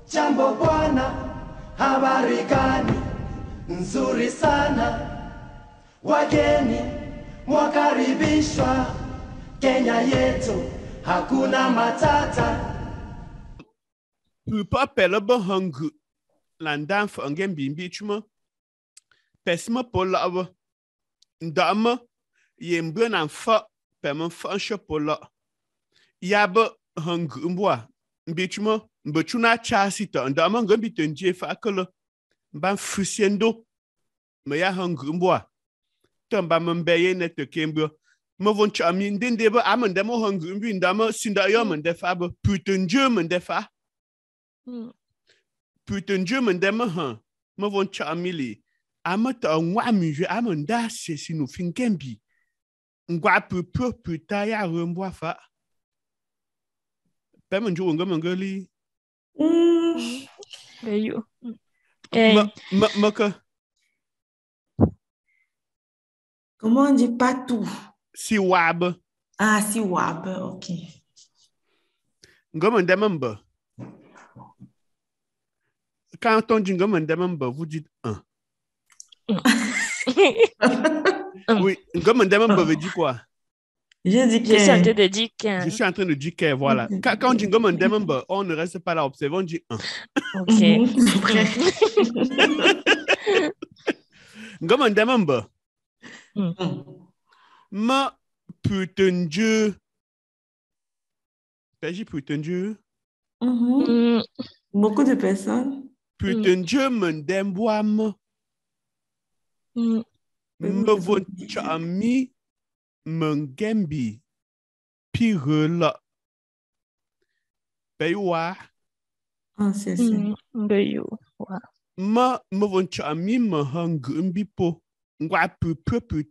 Jambo bwana, habari gani? Nzuri sana. Wageni mwakaribishwa Kenya yetu, hakuna matata. Pupa pelaba hangu landan fa angem bimbi chuma. Pesma pola aba. Ndama yembe nan fa pema fa shopola. Yaba hangu mbwa. Mbichuma mbachuna chasita ndama ngambi tenje fa akala. Mban fusiendo. Maya hangu mbwa. Tamba mbeye net kembe. Mavon chami ndendeba amandemo hangu mbi ndama sinda yamande fa ba putenje mande fa. Putenje mande ma mavon chami li. Amata ngwa mije amanda se sinu finkembi. Ngwa pupu puta ya mbwa fa. Pemanjo ngamangeli. Gayo. Maka. Comment on dit pas tout? Siwab. Ah, siwab, ok. Ngamandemamba. Quand on dit ngamandemamba, vous dites un. Oui, ngamandemamba veut dire quoi? Je dis Je suis en train de dire Je suis en train de dire que voilà. Quand on dit ngamandemamba, on ne reste pas là observer, on dit un. Ok. Ngamandemamba. Ma putain Dieu. J'ai putain Dieu. Beaucoup de personnes. Putain Dieu m'endemboam. Me vont chami m'engembi. Pire là. Paywa. Ah, c'est ça. Gayo. Ma me vont chami m'engembi po. Ngwa peu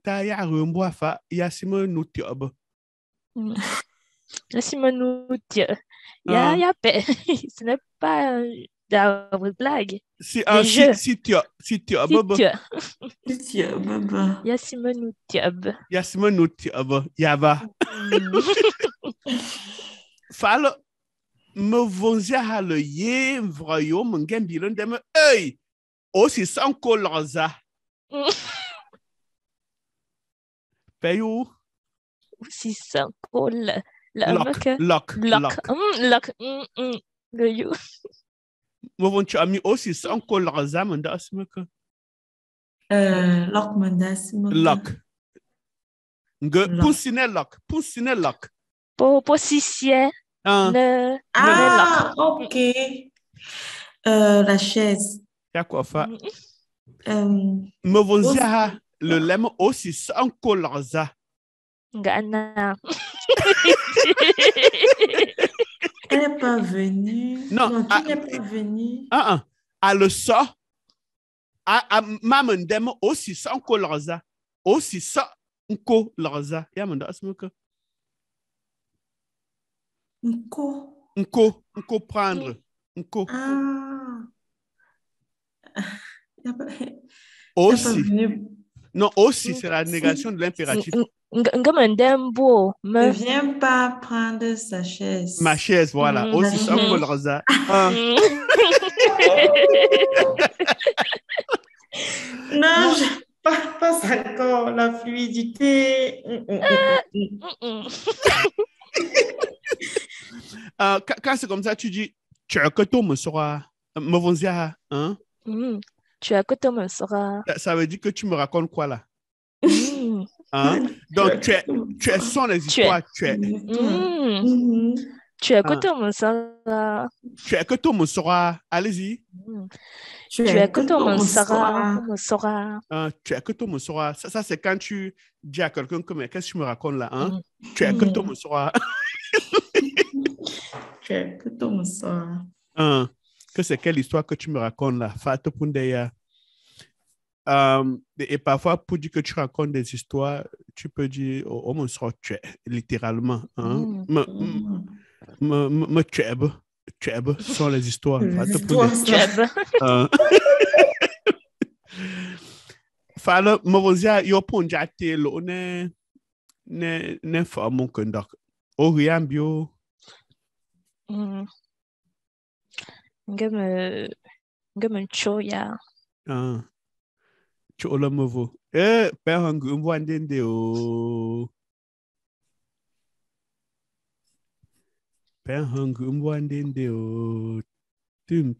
ta ya remboa fa ya sima nuti aba. Laisse-moi nous dire. Il y a paix. Ce n'est pas la blague. Si tu as baba. Si tu as baba. Yassima nous tiab. Yassima nous tiab. Yava. Fala me vonzia hale ye vrayo mengembi lendeme hey aussi sans colorza. Payou. Aussi sans col. Lock. Gayo. Me vont chami aussi sans colorza manda asmeka. Lock mandasima. Lock. Poussine lock. Position. Ok. La chaise. Y'a quoi faire? Me vont zia le lemme aussi sans colorza. Gana. Elle n'est pas venue. Non, tu n'es pas venue. À le sort. À mamandem aussi sans colorza. Aussi sans colorza. Y'a mon asmuka. Nko prendre. Nko. Aussi. Non, aussi, c'est la négation de l'impératif. Ne viens pas prendre sa chaise. Ma chaise, voilà. Aussi, sans colorza. Non, pas encore la fluidité. Quand c'est comme ça, tu dis, tu as que tout me sera. Me vonzia, hein? Tu as que tout me sera. Ça veut dire que tu me racontes quoi là? Hein? Donc, tu es sans les histoires. Tu es que tout me sera. Tu es que tout me sera. Allez-y. Tu es que tout me sera. Tu es que tout me sera. Ça, c'est quand tu dis à quelqu'un que, mais qu'est-ce que tu me racontes là? Hein? Tu es que tout me sera. Tu es que tout me sera. Que c'est quelle histoire que tu me racontes là? Fata Pundeya. Et parfois, pour dire que tu racontes des histoires, tu peux dire, oh, mon sort, tu es, littéralement. Hein? Me tueb sont les histoires. Fala, mavozia, yo ponja te lo ne fa mon conduct. O riambio. ngâm choya. Ah, chola movo. Père hangu mwandende o. Père hangu mwandende o. Tim.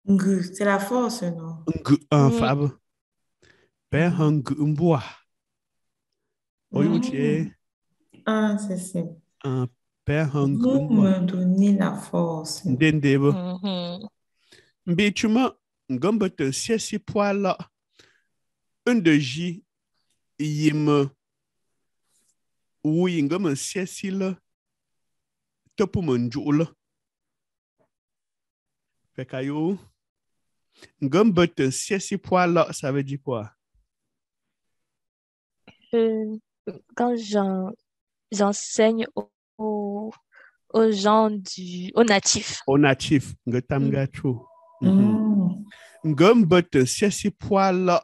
Ngu, c'est la force, non? Ngu, fab. Père hangu mwa. Oyutie. Ah, c'est ça. Père hangu Vous mwa. me donnez la force. Ndendebo. Mbichuma ngambete siesi poala. Un de J yime. Oui, ngam siesi la. Topu manjula. Fait qu'ayo. Ngambete siesi poala, ça veut dire quoi? Quand j'enseigne aux gens aux natifs. Aux natifs, ngatamgacho. Ngambete siesi poala.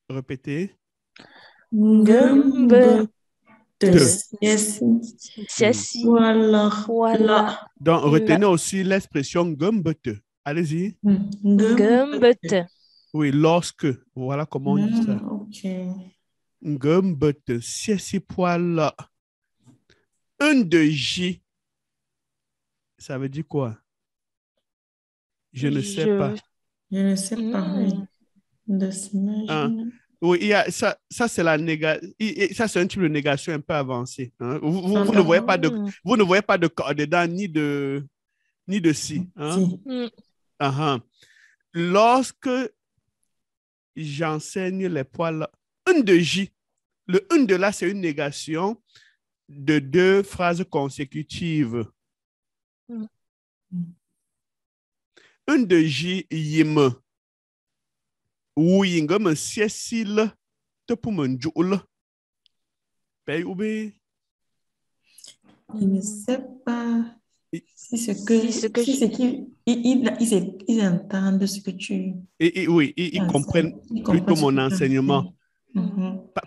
Répétez. Ngambete siesi. Voilà. Donc, retenez aussi l'expression ngambete. Allez-y. Ngambete. Oui, lorsque. Voilà comment on dit ça. Ok. Ngambete siesi poala. Un de J. Ça veut dire quoi? Je ne sais pas. Je ne sais pas. De s'imaginer. Oui, il y a, ça c'est la ça c'est un type de négation un peu avancé. Hein? Vous ne voyez pas de corps dedans ni de si. Hein? Lorsque j'enseigne les poils, un de J, le un de là, c'est une négation de deux phrases consécutives. Un de J, yime. Oui, ngam siesi le te pour me joule. Paye ou bé? Je ne sais pas si ce qu'ils entendent ce que tu... Oui, ils comprennent plutôt mon enseignement.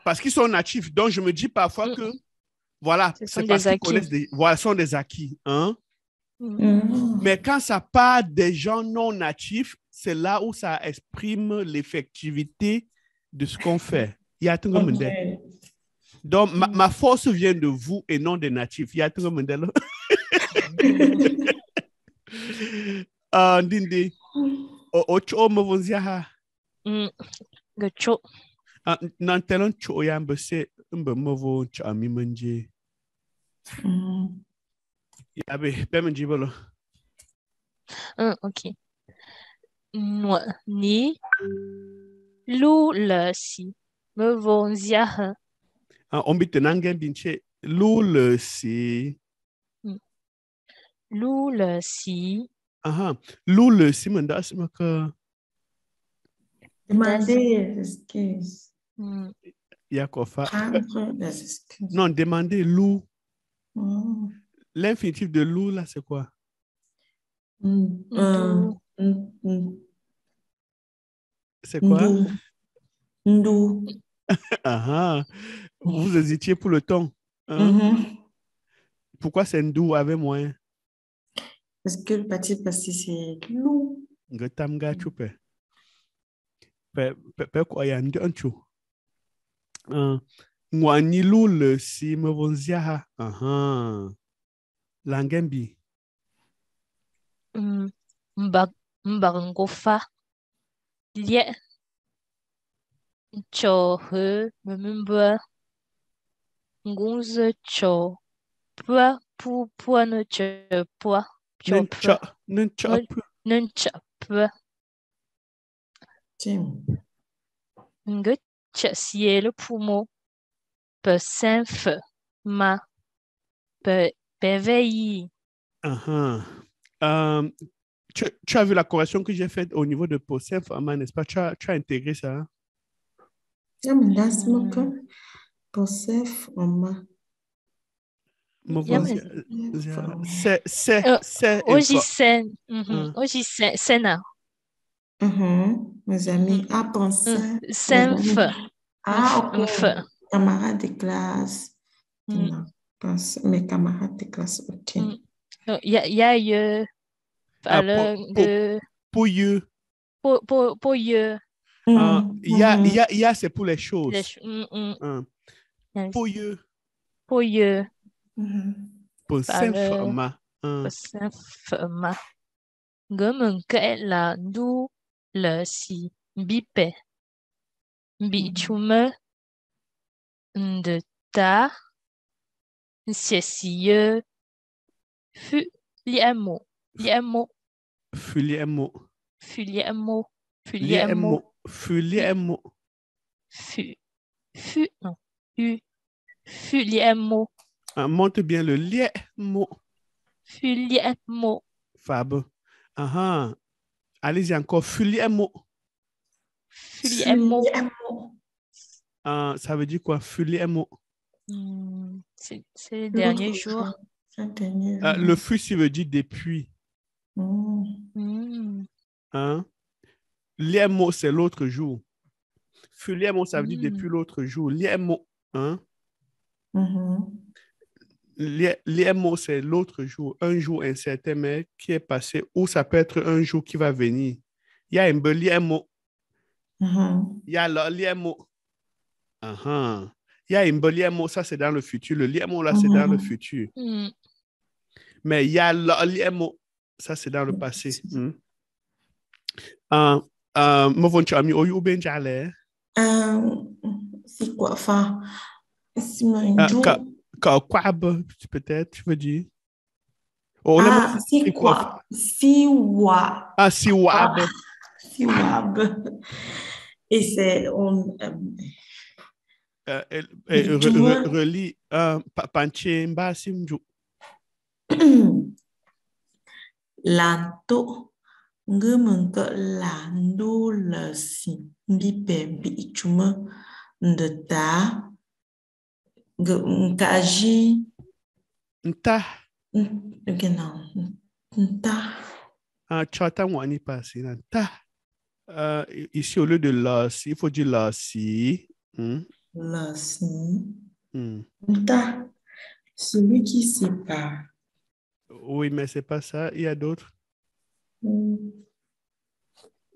Parce qu'ils sont natifs. Donc, je me dis parfois que, voilà, c'est parce qu'ils connaissent voilà, sont des acquis. Hein? Mais quand ça part des gens non natifs, c'est là où ça exprime l'effectivité de ce qu'on fait. Donc, ma force vient de vous et non des natifs. Ndindi. Ocho mavonziaha. Gacho. Nantelon cho yambe se mbe mavo cha mi manje. Yabe bemenji bolo. Ok. Ni lu le si me vonziaha. On bite nangen binche lu le si. Lu le si. Lu le si manda simaka. Demander des excuses. Yakofa. Prendre des excuses. Non, demander lu. L'infinitif de lu là, c'est quoi? C'est quoi? Ndou. Vous hésitiez pour le ton. Pourquoi c'est ndou avec moins? Parce que le parti passé, c'est lou. Ngatamga chupe. Pe quoi y a ndonchu. Mwani lu le si me vonziaha. Langembi. Mbarangofa. Lie. Cho he member. Ngunze cho. Pua pua no cho pua. Nuncha pua. Nge ciel pumo. Pe senf ma. Pe veille. Tu as vu la correction que j'ai faite au niveau de Posef, n'est-ce pas? Tu as intégré ça? Posef, c'est Oji sena. Mes amis, penser. Senf. Ok. Camarades de classe. Mes camarades de classe, ok. Donc, il y a eu, Ah, alors, de, pouilleux. pour you, Il y a, c'est pour les les, choses. Hein. yes, Pouilleux. pour you, Pour alors, s'informer. Hein. ça fait ma, gomme que la dou, le si, bipe, bi chume, de ta, c'est si you, fu, liemo, liemo, Fuliemo. fuliemo, fuliemo, Liemo. Fuliemo. fu, fu, non, u, fuliemo, Ah, monte bien le liemo. fuliemo, Fab. Ah, allez-y encore. Fuliemo. fuliemo. Ah, ça veut dire quoi? Fuliemo. C'est les derniers jours. Le fût, ça veut dire depuis. Mm. Hein? Liemo, c'est l'autre jour. Fuliemo, ça veut dire depuis l'autre jour. Liemo. Hein? Liemo, c'est l'autre jour. Un jour incertain, mais qui est passé, ou ça peut être un jour qui va venir. Il y a un peu liemo. Il y a le liemo. Il y a un peu liemo, ça c'est dans le futur. Le liemo, là, c'est dans le futur. Mais il y a le liemo, ça c'est dans le passé. Moi, je ami au benjale. C'est quoi? Enfin, c'est un jour. Kwab, peut-être, tu veux dire. Oh, non, Ah, c'est c'est quoi? Siwa. Ah, siwab. Siwab. Et c'est Relis panche mba simju. Lanto. Ngemenke lando lesi. Mbipe bi chuma. Ndeta. Nkaji. Nta. Genau. Nta. Chata wani passé. Nta. Ici, au lieu de lasi, il faut dire lasi. Lasi. Nta. Celui qui sépare. Oui, mais c'est pas ça. Il y a d'autres.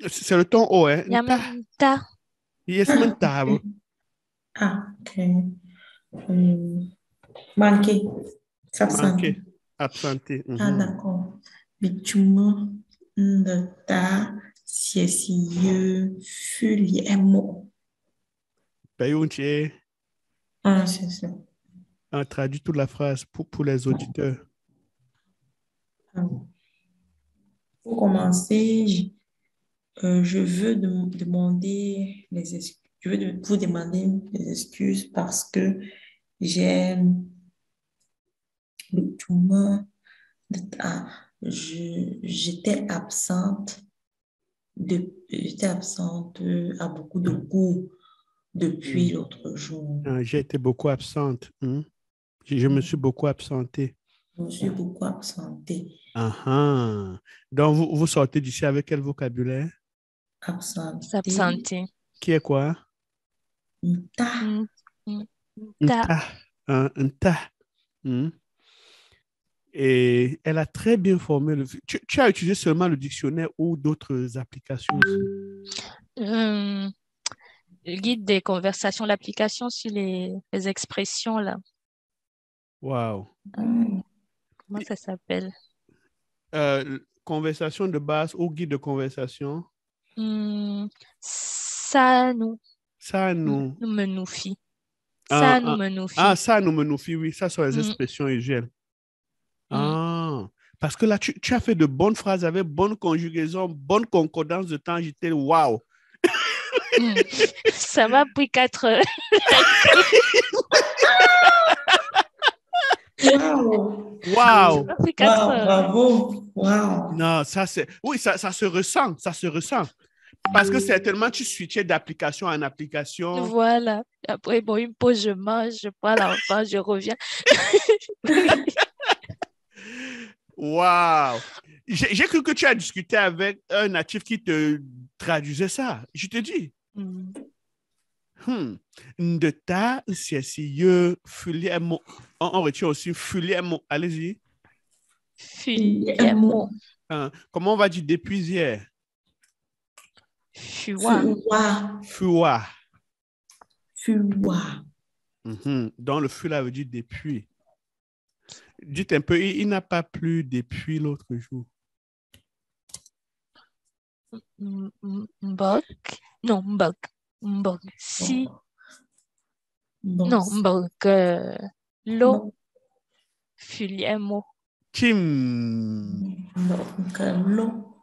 C'est le ton O, hein? Yamenta. Yes, menta. Ah, ok. Manqué. S'absenter. Manqué. Absenté. Ah, d'accord. Bichuma, ndata, siesieux, fuliemo. Payunche. Ah, c'est ça. Traduit toute la phrase pour les auditeurs. Pour commencer, je veux demander les excuses. Je veux vous demander des excuses parce que j'ai bichuma, j'étais absente j'étais absente à beaucoup de cours depuis l'autre jour. J'ai été beaucoup absente. Je me suis beaucoup absenté. Je me suis beaucoup absentée. Donc, vous sortez d'ici avec quel vocabulaire? S'absenter. Qui est quoi? Nta. Nta. Nta. Et elle a très bien formé. Tu as utilisé seulement le dictionnaire ou d'autres applications aussi? Le guide des conversations, l'application sur les expressions, là. Wow. Comment ça s'appelle? Conversation de base ou guide de conversation? Ça nous. Ça nous. Nous me nous fit. Ça nous me nous fit. Ça nous me nous fit, oui. Ça sont les expressions usuelles. Parce que là, tu as fait de bonnes phrases avec bonne conjugaison, bonne concordance de temps. J'étais wow. Ça m'a pris 4 heures. Wow. Wow. Ça m'a pris 4 heures. Bravo. Wow. Non, ça c'est... Oui, ça se ressent. Ça se ressent. Parce que certainement, tu switchais d'application en application. Voilà. Après, bon, il me pose, je mange, je prends l'enfant, je reviens. Wow! J'ai cru que tu as discuté avec un natif qui te traduisait ça. Je te dis. De ta, c'est si fuliemo. On retient aussi fuliemo. Allez-y. Fuliemo. Comment on va dire depuis hier? Fua. Fua. Fua. Fua. Donc, le feu là veut dire depuis. Dites un peu, il n'a pas plu depuis l'autre jour. Mbok. Non, mbok. Mbok. Si. Bon. Non, mbok. Lo. Bon. Fuliemo. Kim. Donc, l'eau.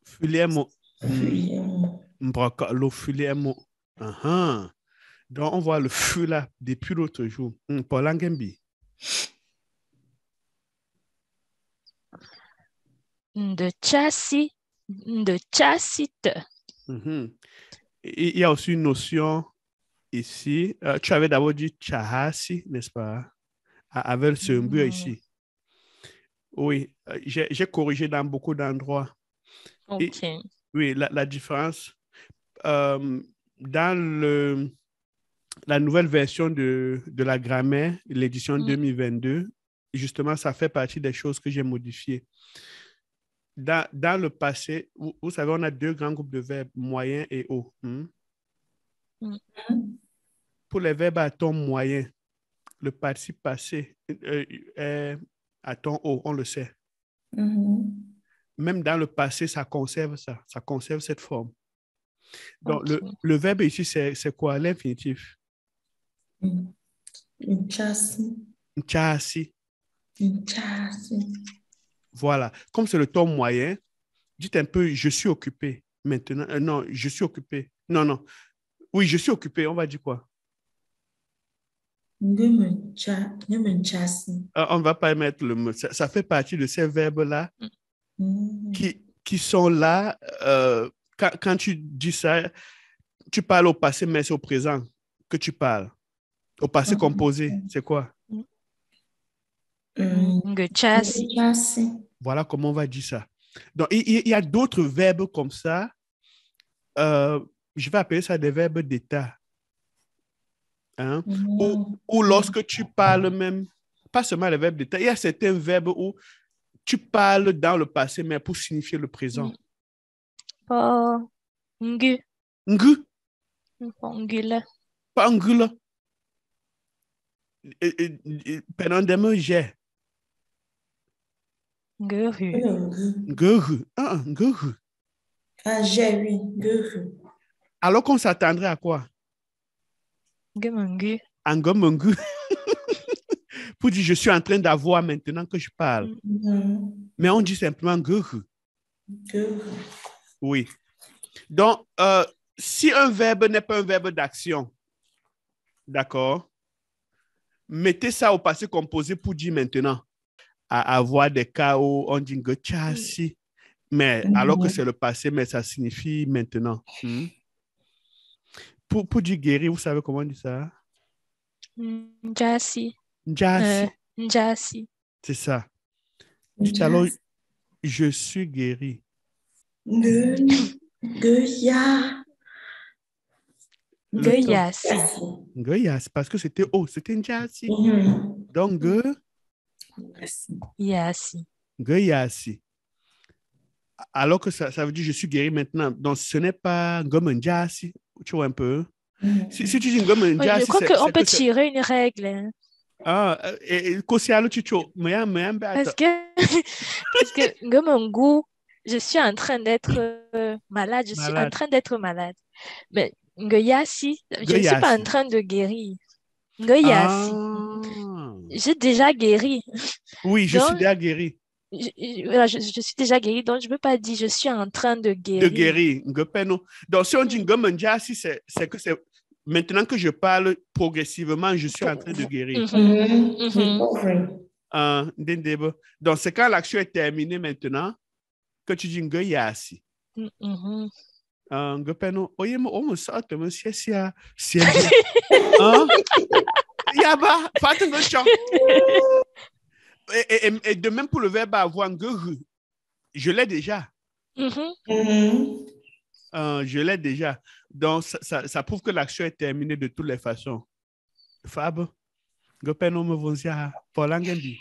Fuliemo. Fuliemo. Mbroka, lo fuliemo. Donc, on voit le feu là depuis l'autre jour. Paul Angembi. De chassis. De chassite. Il y a aussi une notion ici. Tu avais d'abord dit chahasi, n'est-ce pas? Avec ce but ici. Oui, j'ai corrigé dans beaucoup d'endroits. Ok. Oui, la différence. Dans la nouvelle version de la grammaire, l'édition 2022, justement, ça fait partie des choses que j'ai modifiées. Dans le passé, vous savez, on a deux grands groupes de verbes, moyen et haut. Pour les verbes à ton moyen, le participe passé est à ton haut, on le sait. Même dans le passé, ça conserve cette forme. Donc, le verbe ici, c'est quoi? L'infinitif. Nchasi. Nchasi. Nchasi. Voilà. Comme c'est le ton moyen, dites un peu, je suis occupé. Maintenant, non, je suis occupé. Non. Oui, je suis occupé. On va dire quoi? On On ne va pas mettre le mot. Ça fait partie de ces verbes-là qui sont là. Quand tu dis ça, tu parles au passé, mais c'est au présent que tu parles. Au passé composé, c'est quoi? Voilà comment on va dire ça. Donc, il y a d'autres verbes comme ça. Je vais appeler ça des verbes d'état. Hein? Ou lorsque tu parles même, pas seulement les verbes d'état, il y a certains verbes où tu parles dans le passé, mais pour signifier le présent. Ngu. Ngu. Ngula. Pas ngula. Pendant des mots, j'ai. Nguru. Nguru. Nguru. Ah, j'ai, oui. Nguru. Alors qu'on s'attendrait à quoi? Ngumungu. Ngomungu. Pour dire, je suis en train d'avoir maintenant que je parle. Mais on dit simplement nguru. Oui. Donc, si un verbe n'est pas un verbe d'action, d'accord, mettez ça au passé composé pour dire maintenant. À avoir des cas où on dit ngechasi, mais alors que c'est le passé, mais ça signifie maintenant. Pour dire guérir, vous savez comment on dit ça? Njasi. Njasi. Njasi. C'est ça. Dites alors, je suis guéri. Ngeyasi. Ngeyasi, parce que c'était c'était Njasi. Donc, Yasi. Ngeyasi. Alors que ça veut dire je suis guéri maintenant. Donc, ce n'est pas Ngomenjasi. Tu vois un peu? Si tu dis Ngomenjasi, je crois qu'on peut tirer une règle. Et Kosialo Chicho, parce que Ngomengu, je suis en train d'être malade. Je suis en train d'être malade. Mais Ngoyasi, je ne suis pas en train de guérir. Ngoyasi. J'ai déjà guéri. Oui, je suis déjà guéri. Je suis déjà guéri, donc je ne peux pas dire je suis en train de guérir. De guérir. Donc, si on dit Ngomenjasi, c'est que c'est maintenant que je parle progressivement, je suis en train de guérir. Donc, c'est quand l'action est terminée maintenant que tu dis Ngoyasi. Ngopeno, oyemo omo sorte me sia Yaba, fatin go chon. Et de même pour le verbe avoir nguru, je l'ai déjà. Je l'ai déjà. Donc, ça prouve que l'action est terminée de toutes les façons. Fab, Ngopeno me vonzia pour l'angendi.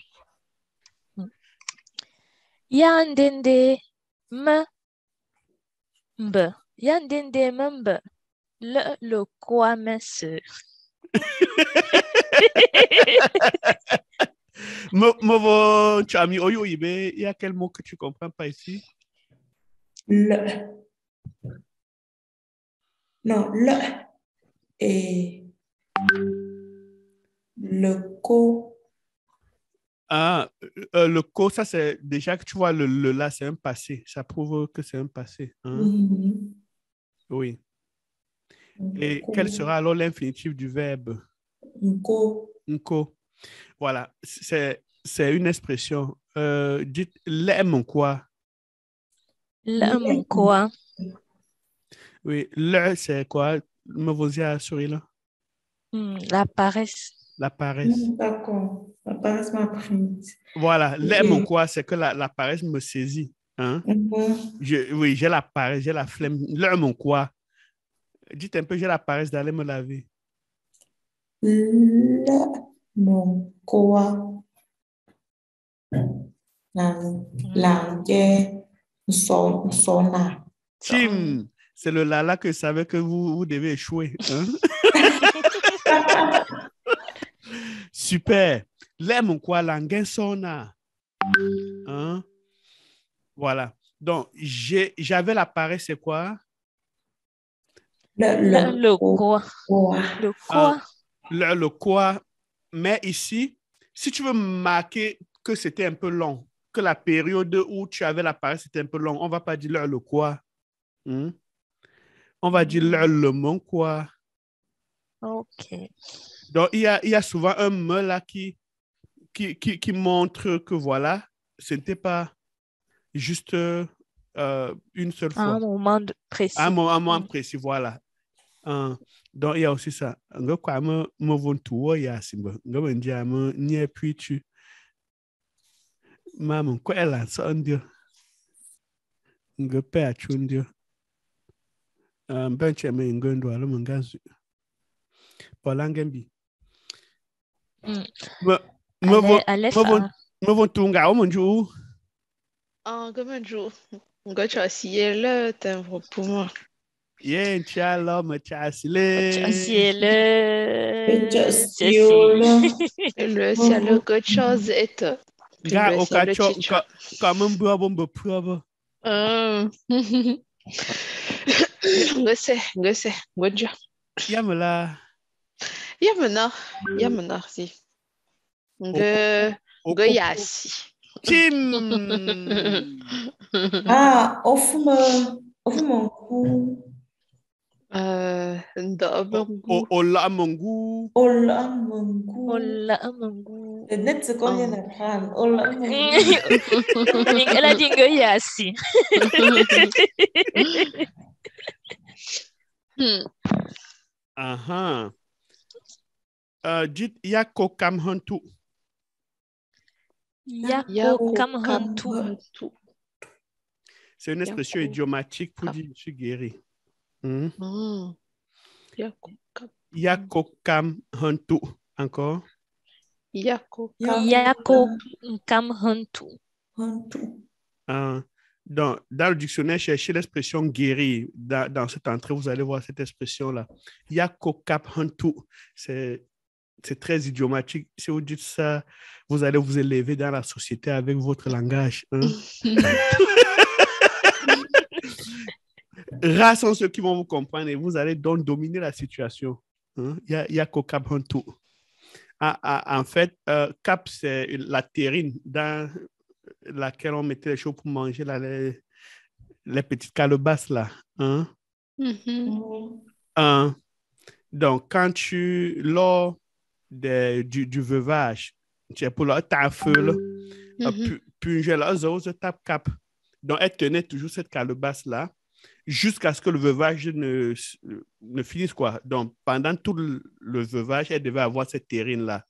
Yandende mbe. Yandende mbe. Le quoi, ma sœur? Tu as mis Oyo Ibe, il y a quel mot que tu ne comprends pas ici? Le. Non, le. Et le co. Ah, le co, ça c'est déjà que tu vois, le là, c'est un passé. Ça prouve que c'est un passé. Hein? Mhm. Oui. Et Co. quel sera alors l'infinitif du verbe? Co. Nko. Voilà, c'est une expression. Dites l'aime quoi? Le quoi? Oui, le c'est quoi? Me vous y souris là? La paresse. La paresse. D'accord. La paresse m'a prise. Voilà, l'aime Et- quoi? C'est que la paresse me saisit. Hein? Mhm. Oui, j'ai la paresse, j'ai la flemme. L'aime quoi? Dites un peu, j'ai la paresse d'aller me laver. Le. Non. Quoi? Langue. Sona. Tim, c'est le lala que je savais que vous devez échouer. Hein? Super. L'aime quoi? Langue sona. Hein? Voilà. Donc, j'avais la paresse, c'est quoi? Le quoi? Quoi. Le Euh, quoi? le quoi? Mais ici, si tu veux marquer que c'était un peu long, que la période où tu avais la paresse était un peu long, on ne va pas dire le quoi. Hein? On va dire le mon quoi. Ok. Donc, il y a souvent un me là qui montre que voilà, ce n'était pas juste une seule À un fois. moment À précis. un moment précis, voilà. Donc, il y a aussi ça. Nga kwa me vont tout il y a simba. Nga me dit me nie puis tu. Maman, quoi elle a ça ndio. Nga pe a chundio. Ben che me ngondo alo mangazu. Polangembi. Me me vont Allez me vont faire. me vont tout nga o monju. Comme un jour, tu as scié le timbre pour moi. Yeah, inshallah, me chasile. C'est ceci. Le ciel, quelque chose est. Nga Le ciel, okacho chicha. comme un bua bombe prueba. Je sais, good job. Yamela. Yamana, si. Oko oko Yasi. chim. Ah, offre mon coup. D'abongo. Ola mongu. Hola, mon coup. Hola, amangu. Le net, c'est qu'on vient d'apprendre. Hola, mon coup. Elle a dit que yasi. Aha. Dites yako kam hantu. Yako kam hantu. C'est une expression Yako idiomatique pour kam. dire je suis guéri. Hmm? Yako kam. Yako kam hantu. Encore. Yako Yako kam hantu. Hantu. Dans le dictionnaire, cherchez l'expression guéri. Dans cette entrée, vous allez voir cette expression-là. Yako kap hantu. C'est très idiomatique. Si vous dites ça, vous allez vous élever dans la société avec votre langage. Hein? Rares sont ceux qui vont vous comprendre et vous allez donc dominer la situation. Hein? Yako kap hantu. En fait, cap, c'est la terrine dans laquelle on mettait les choses pour manger les petites calebasses là. Hein? Donc, quand lors du veuvage, tu es pour là, tu as un feu là, puis je la tape cap. Donc, elle tenait toujours cette calebasse là jusqu'à ce que le veuvage ne finisse quoi. Donc, pendant tout le veuvage, elle devait avoir cette terrine là.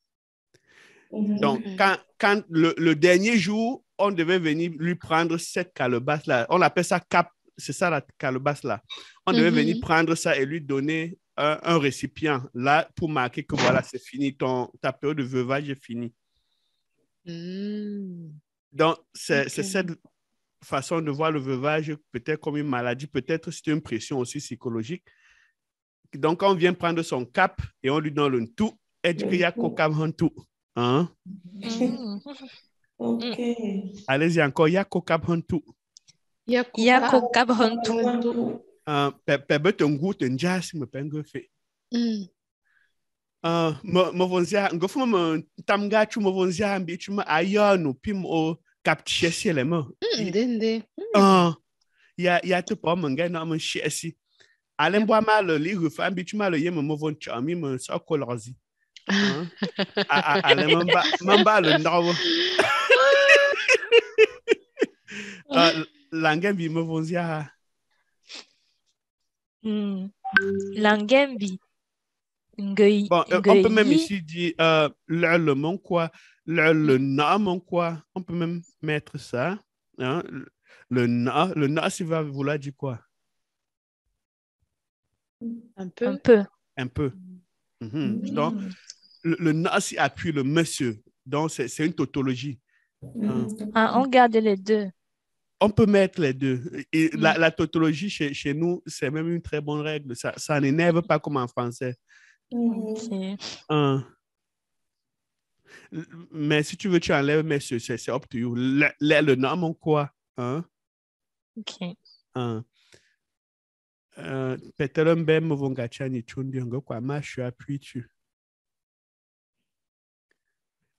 Donc, quand le dernier jour, on devait venir lui prendre cette calebasse-là. On appelle ça cap, c'est ça la calebasse-là. On devait venir prendre ça et lui donner un récipient là pour marquer que voilà, c'est fini, ta période de veuvage est finie. Donc, c'est Ok. cette façon de voir le veuvage peut-être comme une maladie, peut-être c'est une pression aussi psychologique. Donc, quand on vient prendre son cap et on lui donne le tout, elle dit qu'il y a coca en tout. Hein? Mm. Ok. Allez-y encore, il y a coca en tout. Yako kabrantu. Peut-être un goût, un jazz, me pengue fait. Me vonzia, ngofo me tamga chu me vonzia ambi chu me ayano pim o capture si le mo. Dende. Ya te pa me nga na me shesi. Alem boa mal li refa ambi chu mal ye me von chami me sa kolorzi. Alem mamba le ndawo. Langembi me vonzia. Langembi. Bon, on peut même ici dire le mon quoi, le na mon quoi. On peut même mettre ça. Hein? Le na, ça va vouloir dire quoi? Un peu. Un peu. Un peu. Donc, le na, c'est appuie le monsieur. Donc, c'est une tautologie. On garde les deux. On peut mettre les deux. Et la tautologie chez nous, c'est même une très bonne règle. Ça n'énerve pas comme en français. Okay. Mais si tu veux, tu enlèves monsieur, c'est up to you. Le nom, mon quoi? Hein? Ok. Peut-être un bel mot gachani chundi quoi? Ma je suis appuyé tu.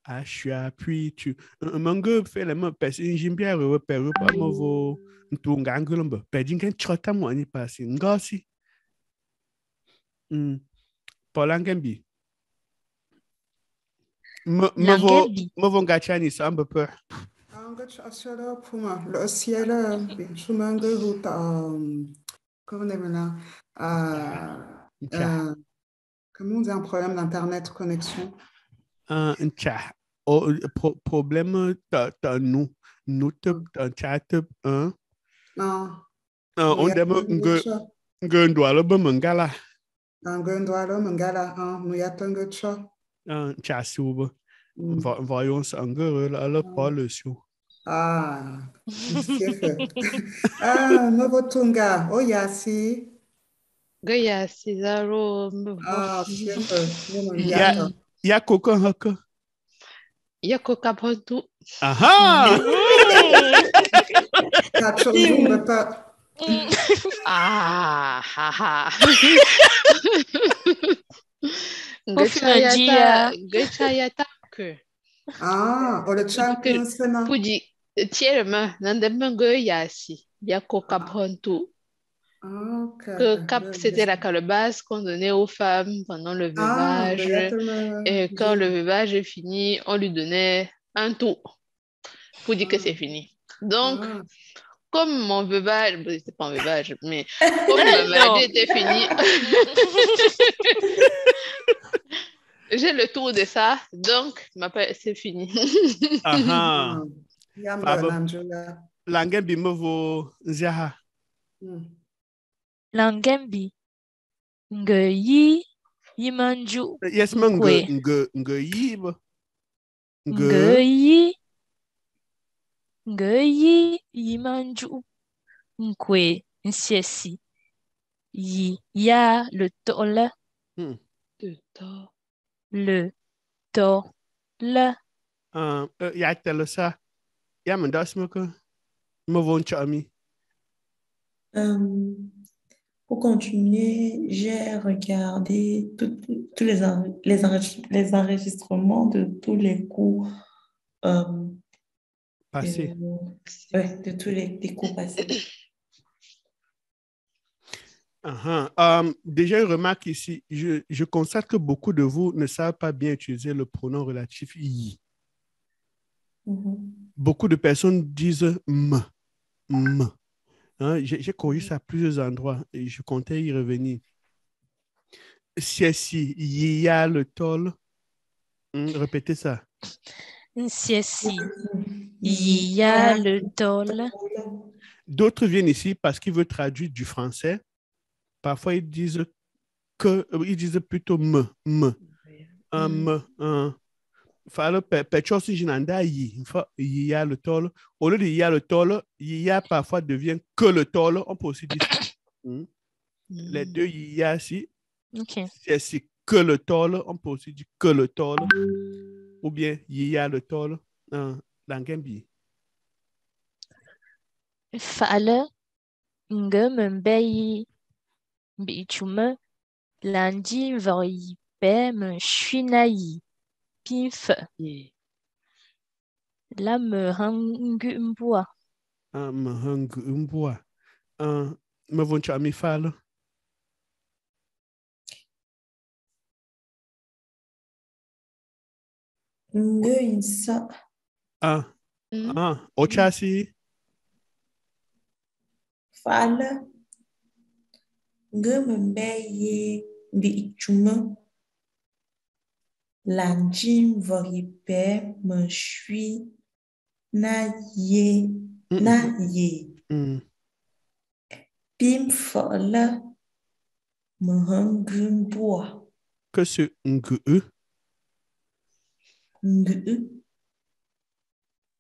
Ah, je suis appuyé tu. Mango fait le mot personne jimbia repère pas movo ntunga ngulumba. Pedin kan chota mo ani pasi ngasi. Polangembi. Movo gachani samba peur. Le ciel, je m'engage comment on dit là? Comment on dit un problème d'internet connexion? Un chat. Problème nous un chat un. On demande un doigt le bon mangala. Un doigt le mangala nous y a tant de choses. Un chat soube. Voyons sangue le pollution. C'est fait. Nouveau tunga, oyasi. Goyasi zaro. C'est fait. Ya coca haka. Ya coca bantu. Aha! Gachayata que. Le champion sena. Pudi tierma nandem goyasi. Ya coca bantu. Que cap, c'était la calebasse qu'on donnait aux femmes pendant le veuvage. Et quand le veuvage est fini, on lui donnait un tout pour dire que c'est fini. Donc, comme mon veuvage, c'était pas un veuvage, mais comme le veuvage était fini, j'ai le tour de ça, donc c'est fini. Langembi mevo nziaha. Langembi. Ngeyi yimanju. Yes, ngeyi. Ngeyi yimanju. Nkwe nsiesi. Yi ya le tole. Le tole. Ya tele ça. Ya me das me que me vont chami. Pour continuer, j'ai regardé tous les enregistrements de tous les cours passés. De tous les cours passés. Déjà, une remarque ici. Je constate que beaucoup de vous ne savent pas bien utiliser le pronom relatif yi. Beaucoup de personnes disent m. J'ai corrigé ça à plusieurs endroits et je comptais y revenir. Siesi, y a le tol. Répétez ça. Siesi, y a le tol. D'autres viennent ici parce qu'ils veulent traduire du français. Parfois, ils disent ils disent plutôt me. Falo pechosi jinanda yi. Il y a le tol. Au lieu de il y a le tol, il y a parfois devient que le tol. On peut aussi dire ça. Les deux il y a si. Ok. C'est que le tol. On peut aussi dire que le tol. Ou bien il y a le tol. Dans Gambi. Falo nge mbei bichume lundi voi pe me shunayi pinf la me hangu mbua. Me hangu mbua. Me voncha ami falo. Nge insa. Ochasi. Fala. Nge mbeye bichume lundi voi pe me shui na ye. Pinf la me hangu mbua. Que ce ngue.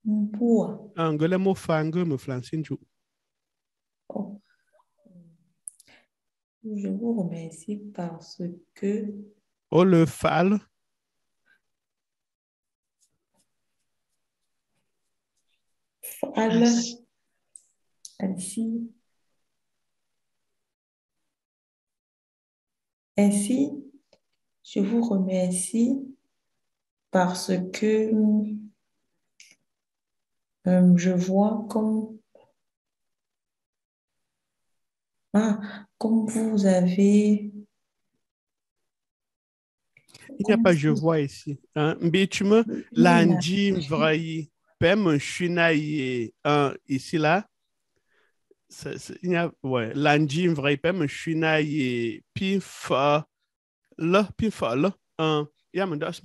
Mbua. Angole mo fangue me flansinju. Oh. Je vous remercie parce que Oh, le fal. Ainsi, je vous remercie parce que je vois comme vous avez... Il n'y a pas je vois ici. Mbitume, lundi, vrai, pem, chunaye, ici, là. Il y a, ouais, lundi, vrai, pem, chunaye, pinfa, là, il y a mon das,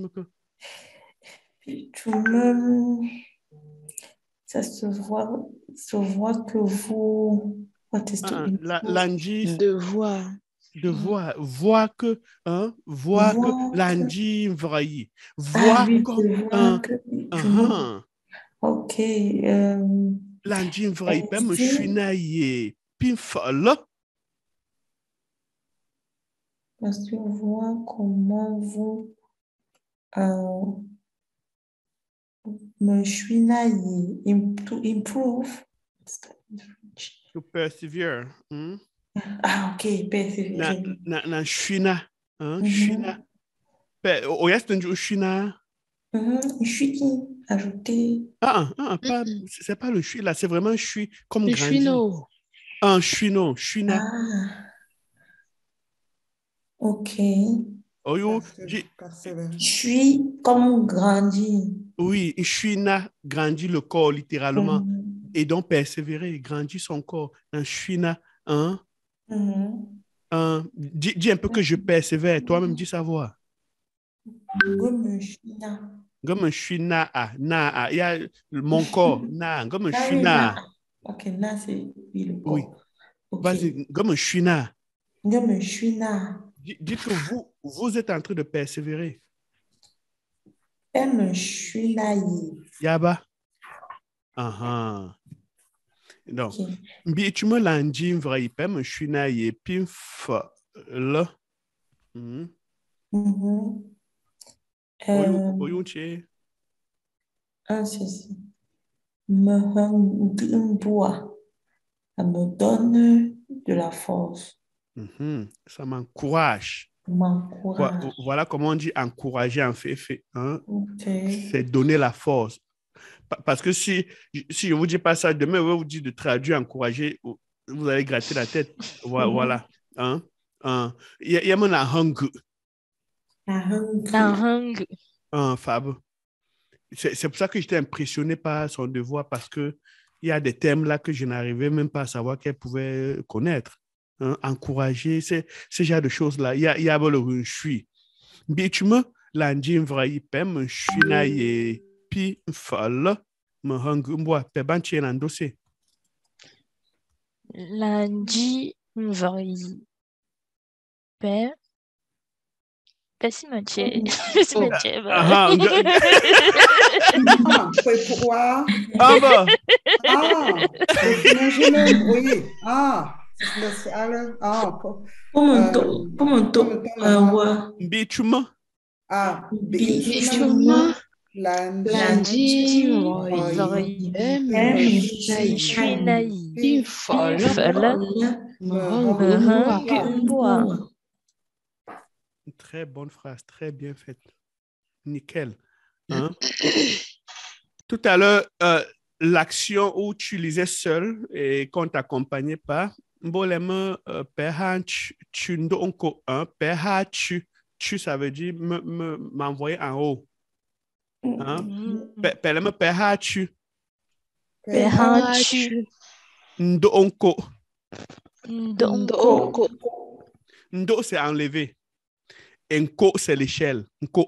Bitume, ça se voit que vous... Lundi, de voir. Voir que, lundi, vrai. Voir comme, Ok. Lundi, vrai, pem, chunaye, pinfa, là. Parce que voir comment vous me chunaye, to improve. To persevere. Ok, persevere. Na chuina. Chuina. Au est un chuina. Chui, ajouter. Pas, c'est pas le chui là, c'est vraiment chui comme Le grandi. chuino. Un chuino, chuina. Ok. Chui comme grandi. Oui, chuina grandit le corps littéralement. Et donc persévérer, grandit son corps. Un chuina, dis un peu que je persévère. Toi-même, dis savoir. Comme un chuina, il y a mon corps, comme un chuina. Ok, na, c'est le corps. Oui. Vas-y, comme un chuina. Comme un chuina. Dites que vous êtes en train de persévérer. Un chuina. Yaba. Donc, tu me l'as dit, vrai, je suis naïe, puis là. Ceci. Ça me donne de la force. Ça m'encourage. Voilà comment on dit encourager en fait. C'est donner la force. Parce que si je ne vous dis pas ça, demain, je vais vous dire de traduire, encourager, vous allez gratter la tête. Voilà. Il y a mon hung. Fab. C'est pour ça que j'étais impressionné par son devoir, parce qu'il y a des thèmes là que je n'arrivais même pas à savoir qu'elle pouvait connaître. Encourager, ce genre de choses-là. Il y a le chui. Bitum, lundi, vrai, pem, china ye, pi, fall, me hangu, mboa, pe banche l'endossé. Lundi, vrai, pe, Pessimente. Foi pourquoi? Ah bah. Je m'embrouille. Spécial. Pour mon top. Bichuma. Bichuma. Lundi, Très bonne phrase, très bien faite. Nickel. Hein? Tout à l'heure, l'action où tu lisais seul et qu'on ne t'accompagnait pas, tu, ça veut dire m'envoyer en haut. Hein? Ndo, c'est enlever. Nko, c'est l'échelle. Nko.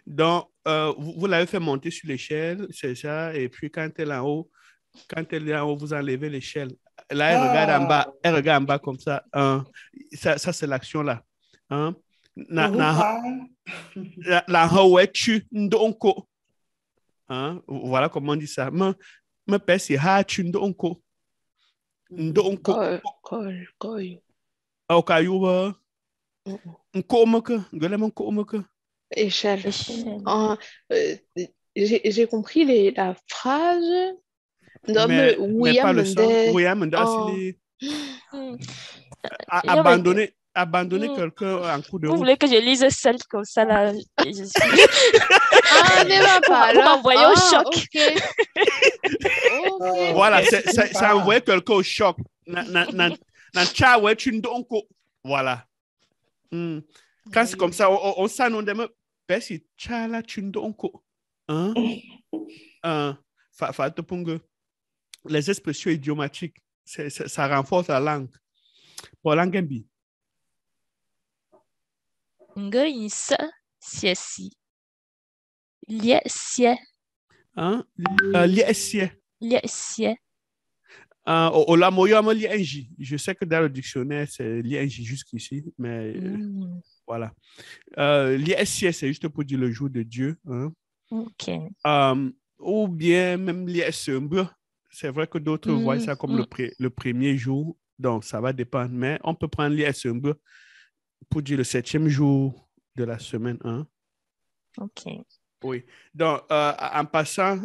Donc, vous l'avez fait monter sur l'échelle, c'est ça. Et puis, quand elle est en haut, vous enlevez l'échelle. Là, elle regarde en bas comme ça. Ça c'est l'action-là. Hein? Voilà comment on dit ça. Me pesi ha tu ndonko. Ndonko. Okayuba. Nkomaka. Ngolema nkomaka. Échelle. J'ai compris la phrase. Non, mais pas le son. William, abandonner quelqu'un en coup de route. Vous voulez que je lise seul comme ça là? Ne va pas. Vous m'envoyez au choc. Okay. Voilà, ça envoie quelqu'un au choc. Voilà. Quand c'est comme ça, on s'annonce Pesi chala chundonko. Les expressions idiomatiques, ça renforce la langue. Pour l'angembi. Ngoïsa siesi. Liesie. Liesie. Ola moyama lienji. Je sais que dans le dictionnaire, c'est lienji jusqu'ici, mais voilà. Liesie, c'est juste pour dire le jour de Dieu. Hein? Ok. Ou bien même liesembre. C'est vrai que d'autres voient ça comme le premier jour, donc ça va dépendre. Mais on peut prendre liesembre pour dire le 7e jour de la semaine. Hein? Ok. Oui. Donc, en passant,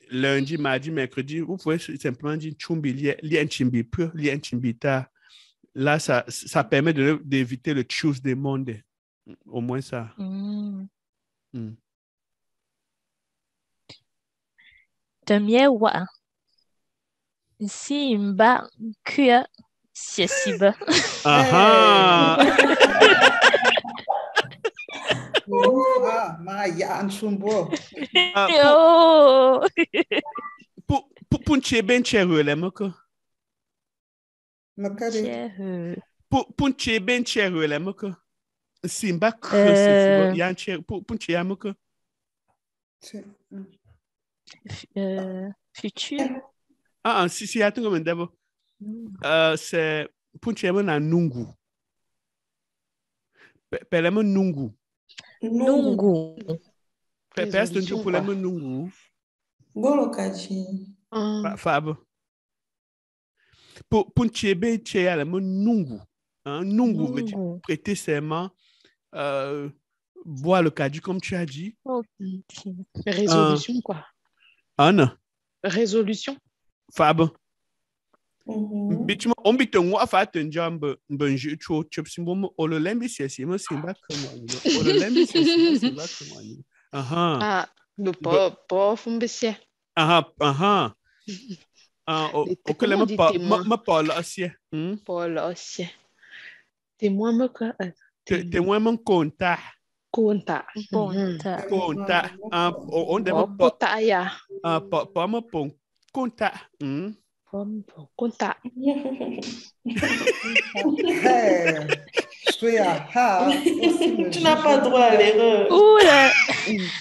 lundi, mardi, mercredi, vous pouvez simplement dire chumbi, lien chimbi peu, lien chimbita. Là, ça permet d'éviter le Tuesday Monday. Au moins ça. Demier wa. Si mba kuya siesiba. Maya Anchumbo. Punche ben cherule moko. Punche ben cherule moko. Simba krese yanche punche yamoko. Futur. Si attends comme d'abord. C'est punche yamona nungu. Pelemo nungu. Nungu. Peste un pour le nungu. Golokaji. Fab. Pour chebe chea le nungu. Nungu veut dire prêter serment, boire le cadu comme tu as dit. Okay. Résolution quoi. Non. Résolution. Fab. Bitima on bitongo afata njamba mbanje cho chopsimbo ololembi siasimo simba komani. Ololembi siasimo simba komani. Le pas fumbesia. Okelema ma Paul asie. Paul asie. Témoin me quoi? Témoin mon conta. Conta. On devrait pas ya. Pas ma pon conta. Conta. Tu n'as pas droit à l'erreur.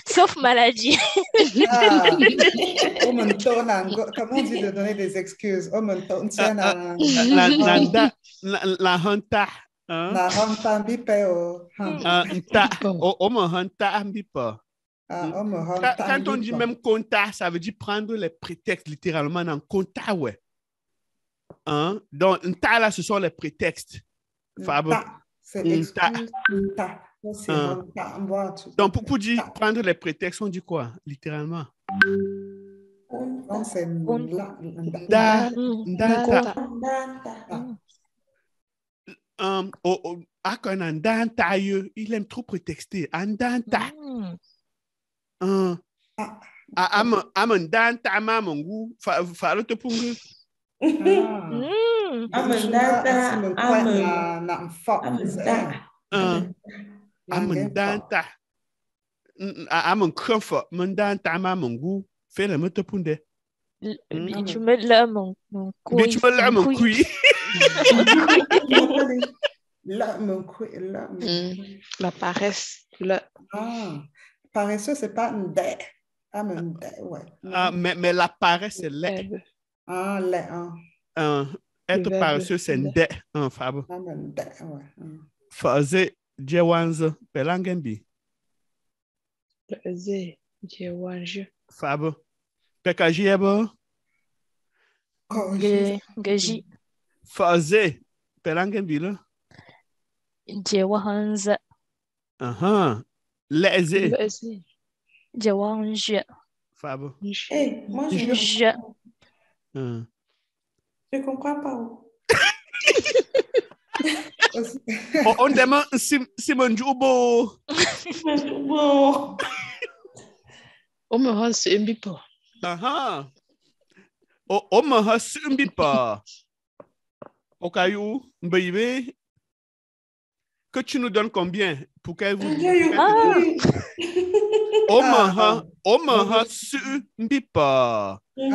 Sauf maladie. Comment on dit de donner des excuses? La hanta. Hein? Na hanta bipe o. Nta. Omo hanta bipa. Quand on dit même compta, ça veut dire prendre les prétextes littéralement dans compta, ouais. Hein? Donc, nta là, ce sont les prétextes. C'est excuse. Nta. C'est hanta. Donc, pour dire prendre les prétextes, on dit quoi, littéralement? C'est il aime trop prétexter. Andanta. Amandanta mamangu. Falo te pungu. Amandanta. Amon comfort. Mandanta mamangu. Fais le moto punde. Tu me l'as mon couille. Tu me l'as mon couille. La paresse. Paresseux, c'est pas un dé. Ouais. Mais la paresse, c'est lait. Lait. Être paresseux, c'est un dé. Fabo. Ouais. Fazer jewanzo pelangembi. Fazer jewanzo. Fabo. Pekajiebo. Gaji. Fazer pelangembi là. Jewanza. Leze. Jewange. Fabo. Moi, je Je comprends pas. On demande Simon Joubo. On me rend ce mbipo. On me rend ce mbipo. Au caillou, baby. Que tu nous donnes combien pour qu'elle vous dise? On me rend ce mbipo. On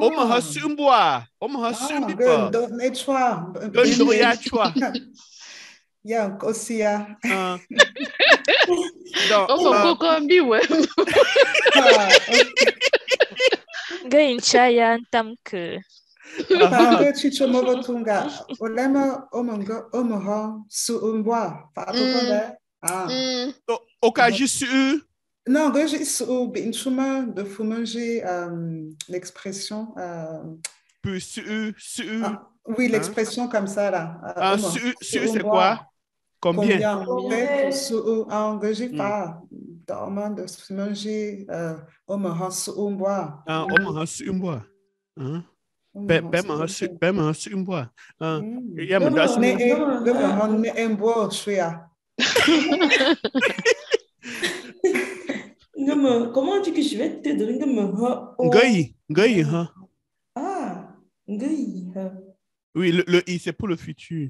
me rend ce mbois. On me rend ce mbipo. Donne choix. Il y a un cossia. Donc, on me combi, ouais. Gainchaya tamke. Parce que tu me retunga. Olema omoha su umbois. Au cas juste non, j'ai une chemin de fumanger l'expression. Oui, l'expression comme ça là. C'est quoi? Combien? Engagé pas dans de fumanger on me rend su umbois. On me rend su umbois. Paiement sur une bois. Comment dis que je vais te donner oui, le I, c'est pour le futur.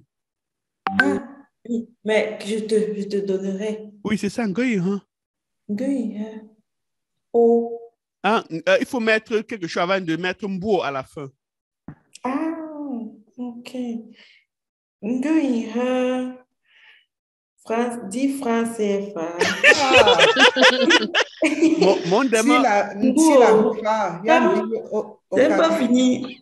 Oui, mais je te donnerai. Oui, c'est ça, Oh. Il faut mettre quelque chose avant de mettre un beau à la fin. Ok. Dis français. Mon demande. C'est pas fini.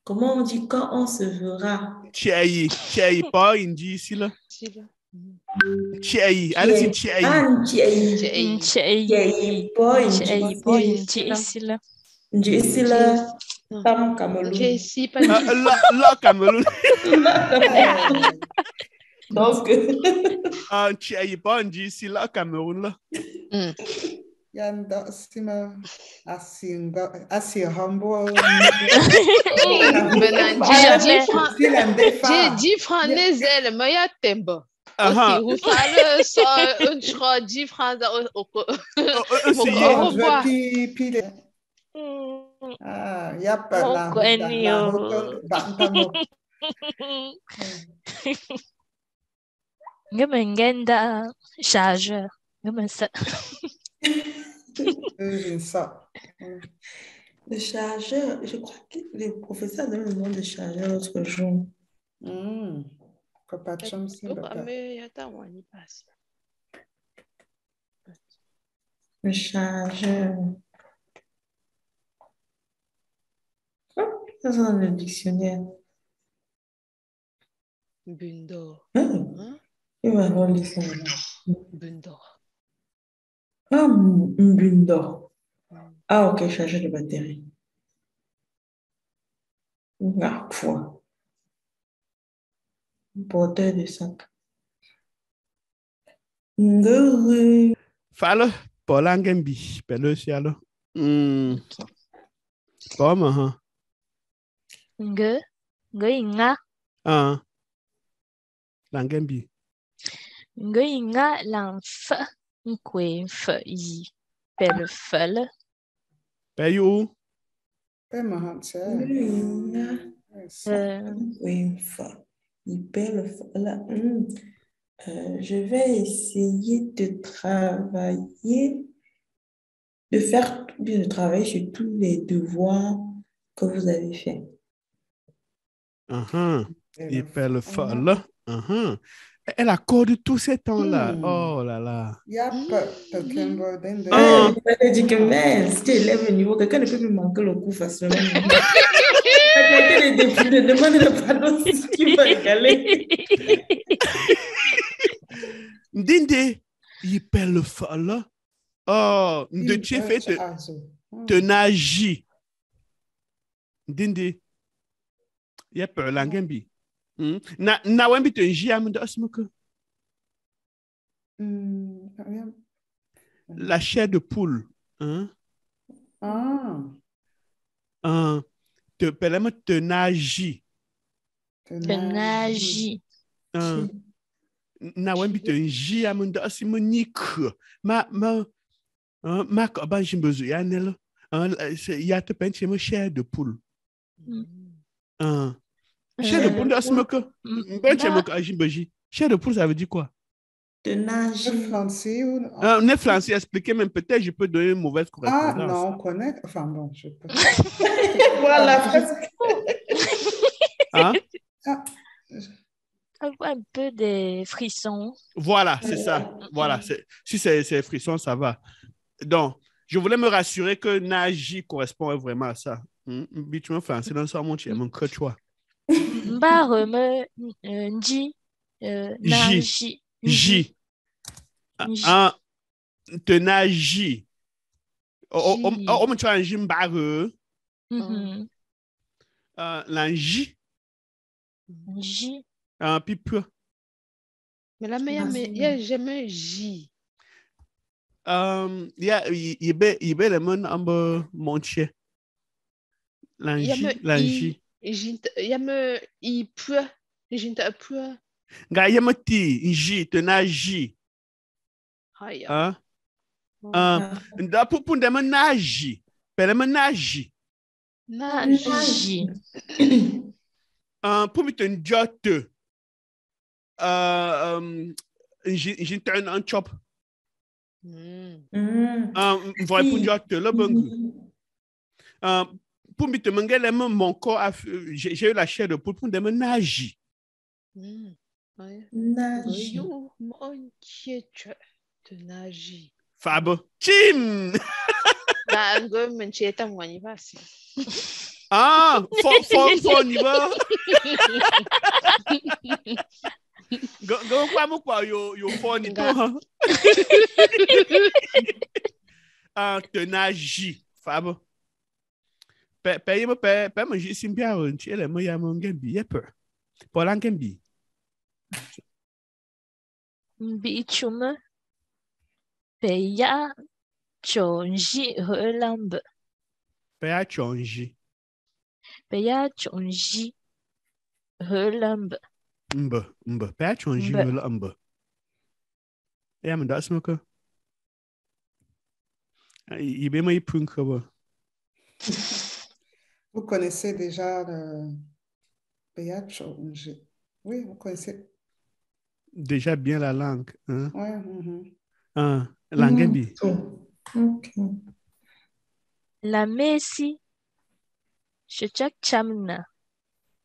Comment on dit quand on se verra? Tchai, pas il dit ici là. Tchai, allez-y, tchai. Pas il dit ici là. Ici là. Tam Cameroun. Là, Cameroun. Donc. Tchai, pas il dit ici là, Cameroun là. Yanda sima assez humble. J'ai dit français, mais il y a tembo. Vous fallait ça, je crois 10 francs au revoir. Il y a pas la chargeur. Le chargeur, je crois que le professeur donne le nom de chargeur l'autre jour. Le chargeur. Ça, c'est dans le dictionnaire. Bundor. Hein? Il va relire ça. Bundor. Ah, Mbundor. Ah, ok, chargeur de batterie. Ah, foi. Porteur de sac. Ngere. Falo, Polangembi, Pelo Sialo. Comment, hein? Inga. Ah, Langembi. Inga l'enf. Nkwe fe yi. Pelle felle. Payou. Je vais essayer de travailler sur tous les devoirs que vous avez faits. Il pelle folle. Elle accorde tous ces temps-là. Oh là là. Elle dit que mais si tu élèves le niveau, quelqu'un ne peut plus manquer le coup facilement. Demande le pardon si tu vas égaler. Ndinde, il pelle folle. Oh, de tu fais te nagi. Ndinde. Il y a peur langembi. Na wembi te nji amunda osmuke. La chair de poule. Te pelema te nagi. Na wembi te nji amunda osmunik. Ma ko ban jimbezu ya nelo. Ya te penche mo chair de poule. Chair de poule, chair de poule, ça veut dire quoi? De nager. Ne français, expliquez, même peut-être je peux donner une mauvaise correspondance. Ah non, on connaît. Enfin bon, je peux. Voilà. Un peu des frissons. Voilà, c'est ça. Voilà, si c'est frissons, ça va. Donc, je voulais me rassurer que nager correspond vraiment à ça. Bitumement français, dans ça, mon chien, mon choix. Mbareme nji naji J. Te naji. On me tue un jim barre. L'anji. J. Puis peu. Mais là, il y a jamais J. Il y a le monde en mon chien. L'anji. Yame I pue, jinta pue. Ga yame ti nji te na ji. Haya. Nda pour dem na ji. Pelem na ji. Naji. Pour mi te njote. Jinta un chop. Voi pour njote le bangu. Pour me te manger mon corps, j'ai eu la chair de poule pour me nager. Nager. Fab. Tim! Ah, faut on y va. Go quoi mo quoi yo faut ni to. Te nager. Fab. Pe manger simbia on tu ele mo ya mo ngembi yepe. Pola ngembi. Bichume peya chonji relambe. Peya chonji. Peya chonji relambe. Mbe. Peya chonji relambe. Ya me das mo ko. Il be mo ipunk ko. Vous connaissez déjà le Peyacho? Oui, vous connaissez. Déjà bien la langue. Hein? Ouais. Langembi. Okay. La Messi, Shechak Chamna,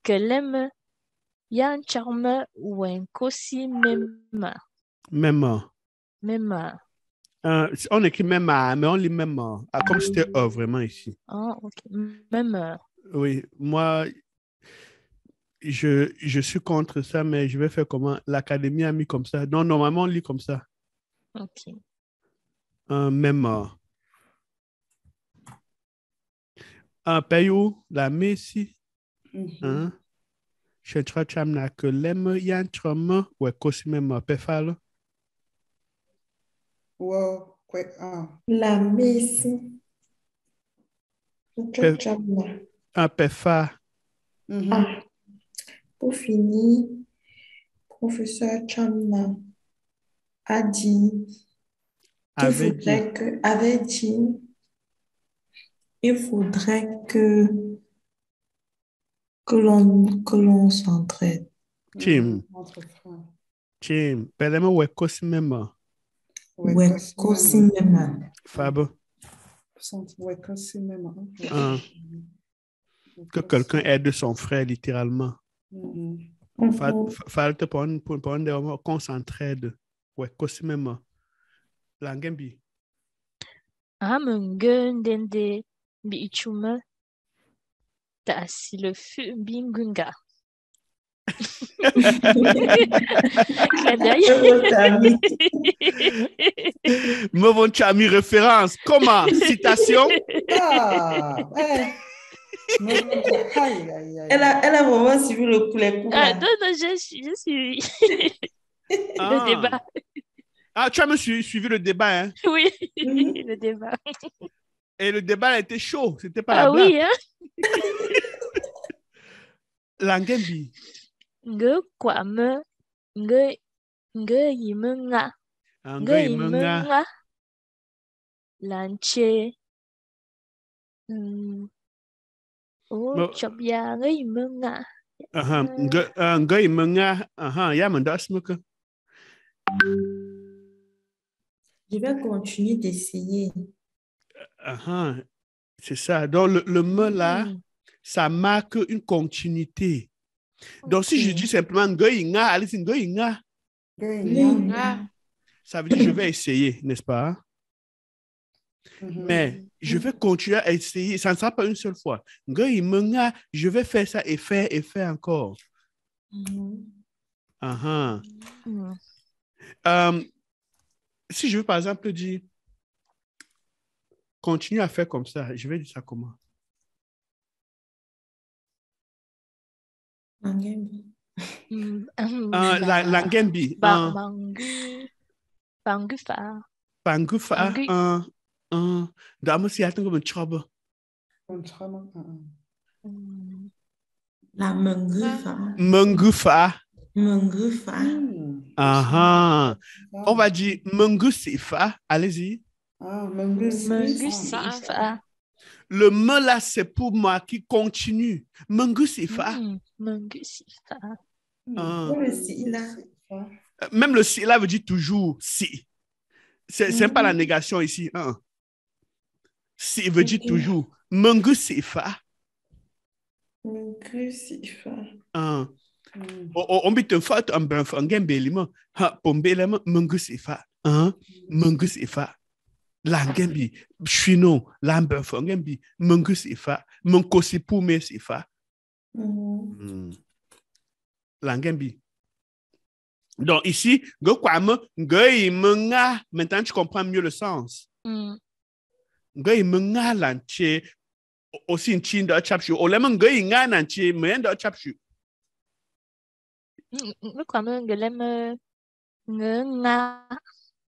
Kelem, Yan Charme, Wenkosi Mema. Mema. On écrit même, mais on lit même. Comme c'était vraiment ici. Ah, ok. Même. Oui, moi, je suis contre ça, mais je vais faire comment? L'académie a mis comme ça. Donc, normalement, on lit comme ça. Ok. Même. Payou, la Messi. Hein? Je na que l'aime yan trom ou cosime pefal. Wow, La Messi. Un pefa. Ah, pour finir, professeur Chamna a dit Avait dit. avait dit, il faudrait que l'on s'entraide. Tim. Tim. Peleme ou cosime. Ouais, cosimema. Fab. Que quelqu'un aide son frère, littéralement. Fallait te prendre des moments qu'on s'entraide. Ouais, cosime. Langembi. Dende bi ichuma ta si le feu bingunga. Clin d'œil. Mon chami référence. Comment? Citation? Ah, ouais. Elle a vraiment suivi les cours. Ah, non, je suis le débat. Ah, tu as suivi le débat, hein? Oui, le débat. Et le débat a été chaud, c'était pas la blague. Oui, hein? Langembi. Nge kwame, nge yimenga. Nge yimenga. Lanche. Oh, chobya, nge yimenga. Nge yimenga. Yamanda smoke. Je vais continuer d'essayer. C'est ça. Donc, le me là, ça marque une continuité. Donc, si je dis simplement Ngoyinga, allez-y, Ngoyinga. Ça veut dire je vais essayer, n'est-ce pas? Mais je vais continuer à essayer. Ça ne sera pas une seule fois. Ngoyinga, je vais faire ça et faire encore. Si je veux, par exemple, dire continue à faire comme ça, je vais dire ça comment? Langembi. Langembi. Pangufa. Pangufa. Dama si attends comme un trouble. La mengufa. Mengufa. Mengufa. On va dire mengusifa. Allez-y. Mengusifa. Le me là, c'est pour moi qui continue. Mengusifa. Mengusifa. Le si là. Même le si là veut dire toujours si. C'est pas la négation ici. Si veut dire toujours. Mengusifa. Mengusifa. On peut te faire un bon fangembeliment. Pombelema mengusifa. Mengusifa. Langembi, chino, lamber fongembi, mengusifa, menkosipu mesifa. Langembi. Donc ici, maintenant tu comprends mieux le sens. Ngoyimenga lanche, aussi une chine de chapchu, o lemon ngoyinga nanche, men de chapchu.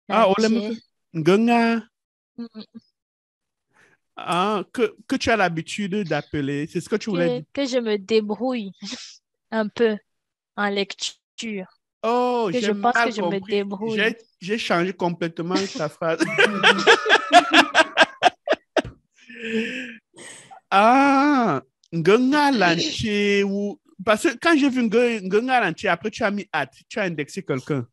O lemon ngenga. Que tu as l'habitude d'appeler, c'est ce que tu voulais dire? Que je me débrouille un peu en lecture. Oh, que je pense que je me débrouille. J'ai changé complètement ta phrase. Ngenga lanche ou parce que quand j'ai vu ngenga lanche, après tu as mis at, tu as indexé quelqu'un.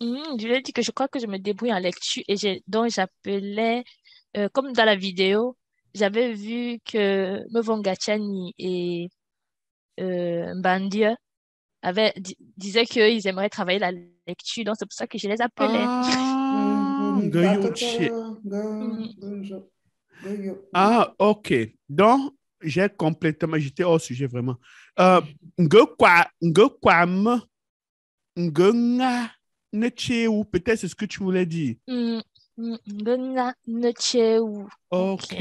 Je lui ai dit que je crois que je me débrouille en lecture et donc j'appelais, comme dans la vidéo, j'avais vu que Mevongachani et Mbandia disaient qu'ils aimeraient travailler la lecture, donc c'est pour ça que je les appelais. Ok. Donc, J'étais hors sujet vraiment. Ngekwam, ngenga, nechewu, peut-être c'est ce que tu voulais dire. Ngenga, nechewu. Ok.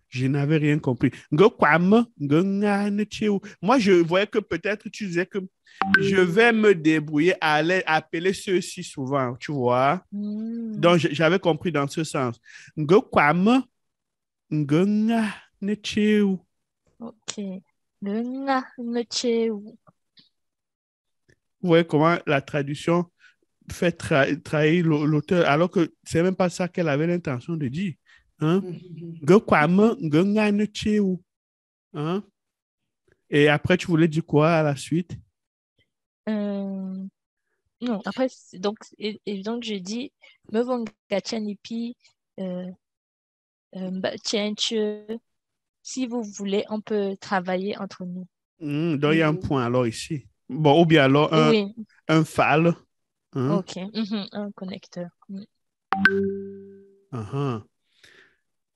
Je n'avais rien compris. Ngekwam, ngenga, nechewu. Moi, je voyais que peut-être tu disais que je vais me débrouiller à aller appeler ceux-ci souvent, tu vois. Donc, j'avais compris dans ce sens. Ngekwam, ngenga, nechewu. Ok. Ngenga, nechewu. Vous voyez comment la traduction fait trahir l'auteur, alors que c'est même pas ça qu'elle avait l'intention de dire. Hein? Hein? Et après, tu voulais dire quoi à la suite? Non, après, donc je dis, me vont gachanipi, si vous voulez, on peut travailler entre nous. Donc, il y a un point alors ici. Bon, ou bien alors un fal. Hein? Ok, un connecteur.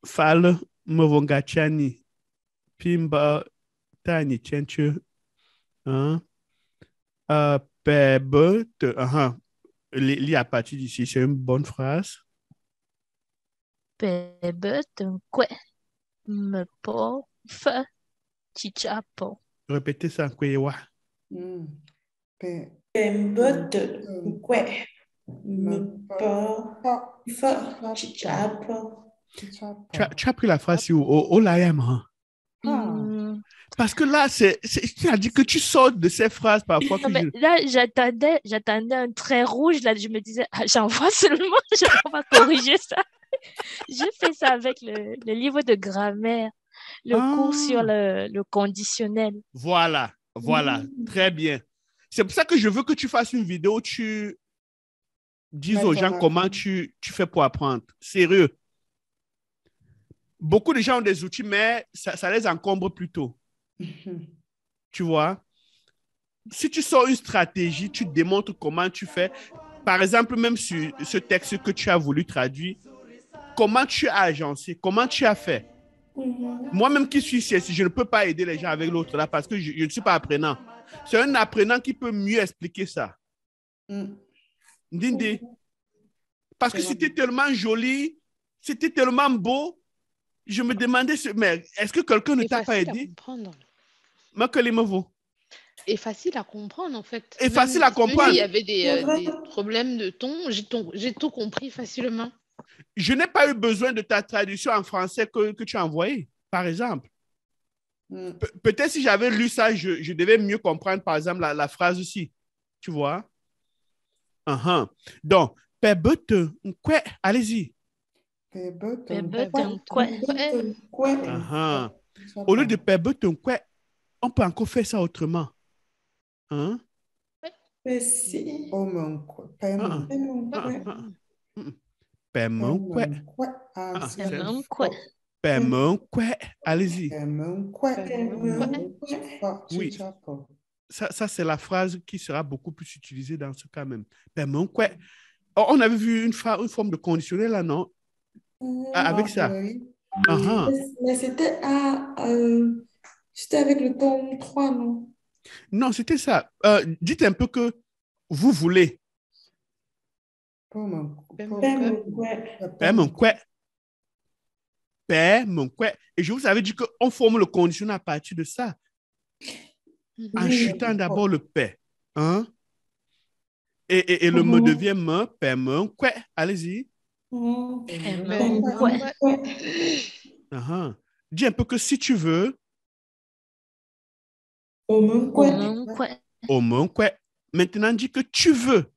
Fal, me vont gachani. Pimba, tani, chenche. Hein? Lis à partir d'ici, c'est une bonne phrase. Répétez ça en Kwewa. Tu as pris la phrase au Layam. Parce que là, tu as dit que tu sors de ces phrases parfois. Là, j'attendais un trait rouge. Là, je me disais, j'envoie seulement, on va corriger ça. J'ai fait ça avec le livre de grammaire, le cours sur le conditionnel. Voilà, très bien. C'est pour ça que je veux que tu fasses une vidéo, tu dises aux gens comment tu fais pour apprendre. Sérieux. Beaucoup de gens ont des outils, mais ça les encombre plutôt. Tu vois? Si tu sors une stratégie, tu démontres comment tu fais. Par exemple, même sur ce texte que tu as voulu traduire, comment tu as agencé, comment tu as fait. Moi-même qui suis CSI, je ne peux pas aider les gens avec l'autre là parce que je ne suis pas apprenant. C'est un apprenant qui peut mieux expliquer ça. Ndindi. Parce que c'était tellement joli, c'était tellement beau. Je me demandais, mais est-ce que quelqu'un ne t'a pas aidé? Et facile à comprendre en fait. Et facile à comprendre. Il y avait des problèmes de ton, j'ai tout compris facilement. Je n'ai pas eu besoin de ta traduction en français que tu as envoyée, par exemple. Peut-être si j'avais lu ça, je devais mieux comprendre, par exemple, la phrase aussi. Tu vois? Donc, allez-y. Au lieu de on peut encore faire ça autrement. Hein? Allez-y. Oui. Ça, c'est la phrase qui sera beaucoup plus utilisée dans ce cas même. On avait vu une forme de conditionnel là, non? Avec ça. Mais c'était avec le tome 3, non? Non, c'était ça. Dites un peu que vous voulez. Et je vous avais dit qu'on forme le conditionnel à partir de ça. En chutant d'abord le paix. Hein? Et le mot devient me, paix, me, quoi. Allez-y. Dis un peu que si tu veux. Maintenant, dis que tu veux.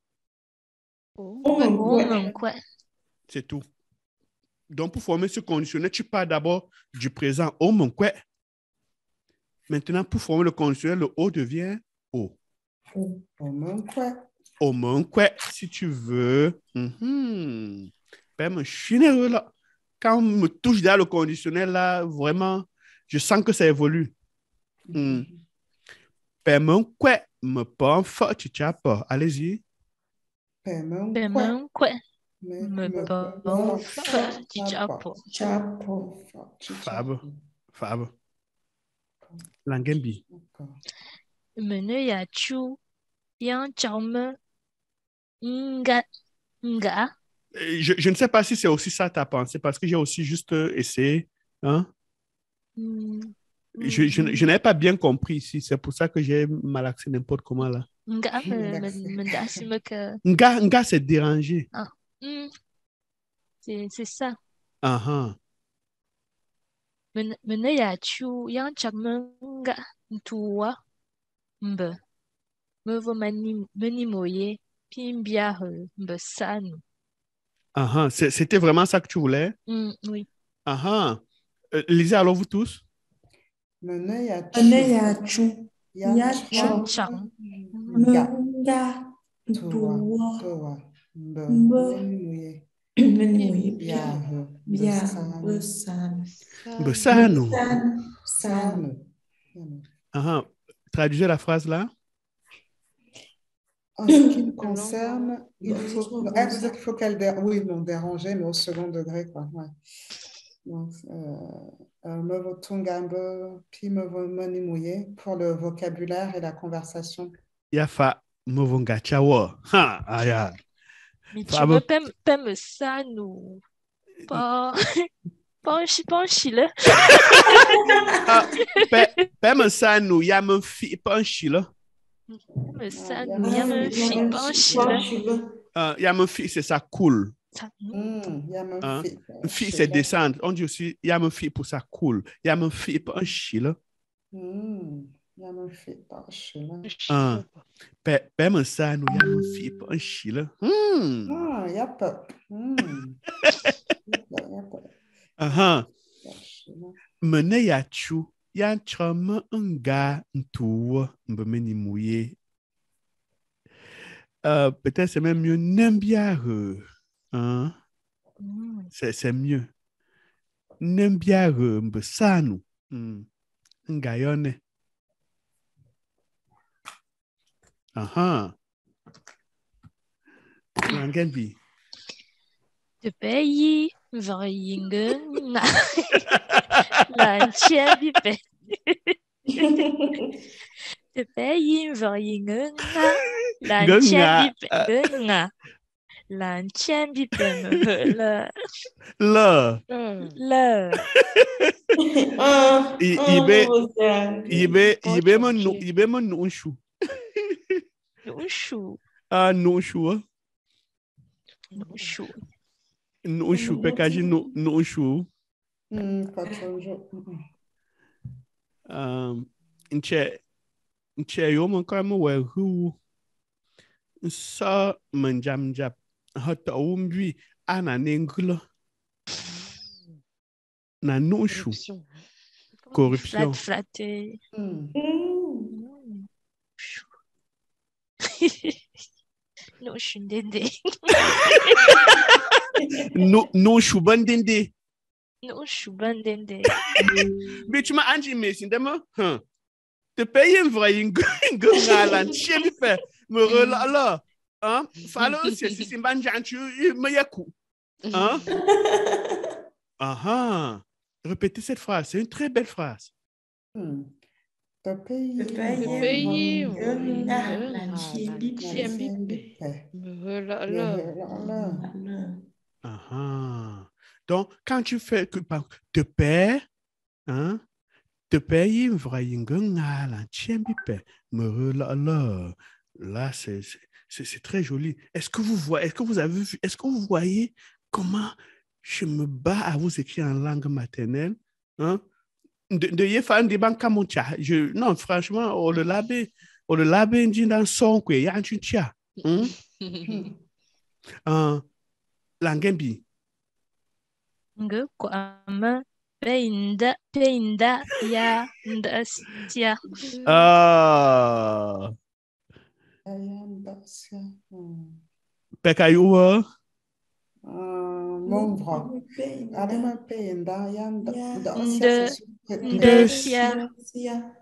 C'est tout. Donc, pour former ce conditionnel, tu pars d'abord du présent au mon quoi. Maintenant, pour former le conditionnel, le O devient O. Au mon quoi, si tu veux. Ben, je suis nerveux là. Quand on me touche dans le conditionnel, là, vraiment, je sens que ça évolue. Ben, mon quoi, me pas fort, tu t'as pas. Allez-y. Fab. Fab. Langembi. Mene ya chu yang chaume nga nga. Je ne sais pas si c'est aussi ça ta pensée, parce que j'ai aussi juste essayé. Hein? Je n'avais pas bien compris ici. C'est pour ça que j'ai malaxé n'importe comment là. Nga c'est dérangé. Ah. C'est ça. Mene ya chu yang chaume nga ntuwa mbe mevo mani moye pimbia mbe sanu. C'était vraiment ça que tu voulais? Oui. Lisez alors vous tous. Mene ya chu yang chaume nga ntuwa mbe Besano. Traduisez la phrase là. En ce qui me concerne, il faut qu'elle déranger, mais au second degré, quoi. Ouais. Donc, me votungambe, puis me mouillé pour le vocabulaire et la conversation. Yafa me vongachawa. Ha, aya. Mais tu me paimes ça, nous. Pas un chile. Paimes ça, nous. Y'a me fi, pas un chile. Paimes ça, nous. Y'a me fi, pas un chile. Y'a me fi, c'est ça, cool. Une fille, c'est descendre. On dit aussi, y'a me fi pour ça, cool. Y'a me fi, pas un chile. Y'a me fi, pas un chile. Paimes ça, nous. Y'a me fi, pas un chile. Y'a pas. Mene ya chu ya chama nga ntuwa mbemeni mouye. Peut-être c'est même mieux nembiare. Hein? C'est mieux. Nembiare mbesanu. Ngayone. Langenbi. Te pays Vringen la chiabipe. Te pays Vringen la chiabipe. La chiabipe le. Ibe mon nushu. Nushu. Nushu. Nushu. Nushu, pekaji nushu. Nche yo mon kama we hu. Sa manjamjap. Hata umbi ana nenglo. Na nushu. Corruption. Flatté. Nushu dende. Nushu bandende. Nushu bandende. Mais tu m'as dit, mais c'est demain. Te payer un vrai ingalan, chéri fait. Me relala. Hein? Fallait c'est banjan tu me yaku. Hein? Répétez cette phrase, c'est une très belle phrase. Te payer Donc, quand tu fais que te paie, hein, te paye un vrai ingala, tchembipe, me relala. Là, c'est très joli. Est-ce que vous avez vu, est-ce que vous voyez comment je me bats à vous écrire en langue maternelle? Hein? De yefan de banka moncha. Non, franchement, on le labe dans son quoi, y a un chia. Langembi. Nge kwama peinda ya ndasia. Pekayuwa. Monvra. Adema peinda ya ndasia.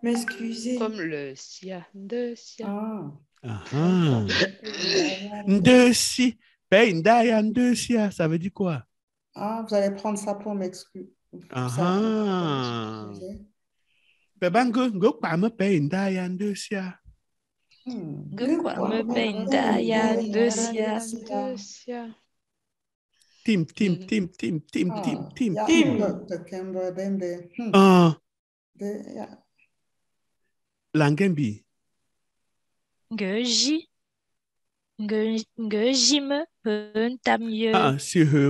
M'excuser. Comme le sia, de sia. Ndesi. Peinda ya ndesia, ça veut dire quoi? Vous allez prendre ça pour m'excuser. Ah. Bebango, go pa me pe indayan dosia. Go me pendaya dosia. Tim. Langembi. Jim Tamye. Ah, si he.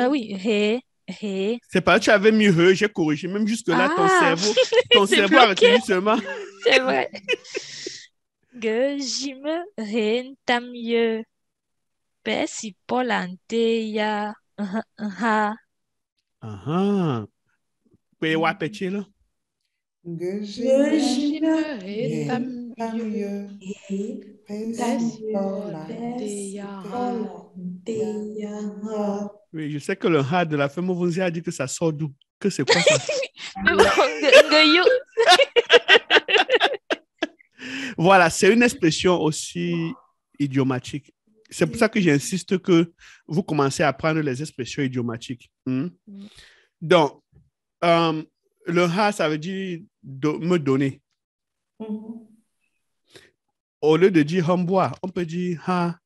Oui, he. C'est pas, tu avais mis he, j'ai corrigé. Même jusque-là, ton cerveau a retenu seulement. C'est vrai. Jim Tamye. Si polante ya. Pe wapeche là. Oui, je sais que le ha de la femme vous a dit que ça sort d'où? Que c'est quoi ça? Voilà, c'est une expression aussi idiomatique. C'est pour ça que j'insiste que vous commencez à apprendre les expressions idiomatiques. Donc, le ha, ça veut dire me donner. Au lieu de dire hamboa, on peut dire ha.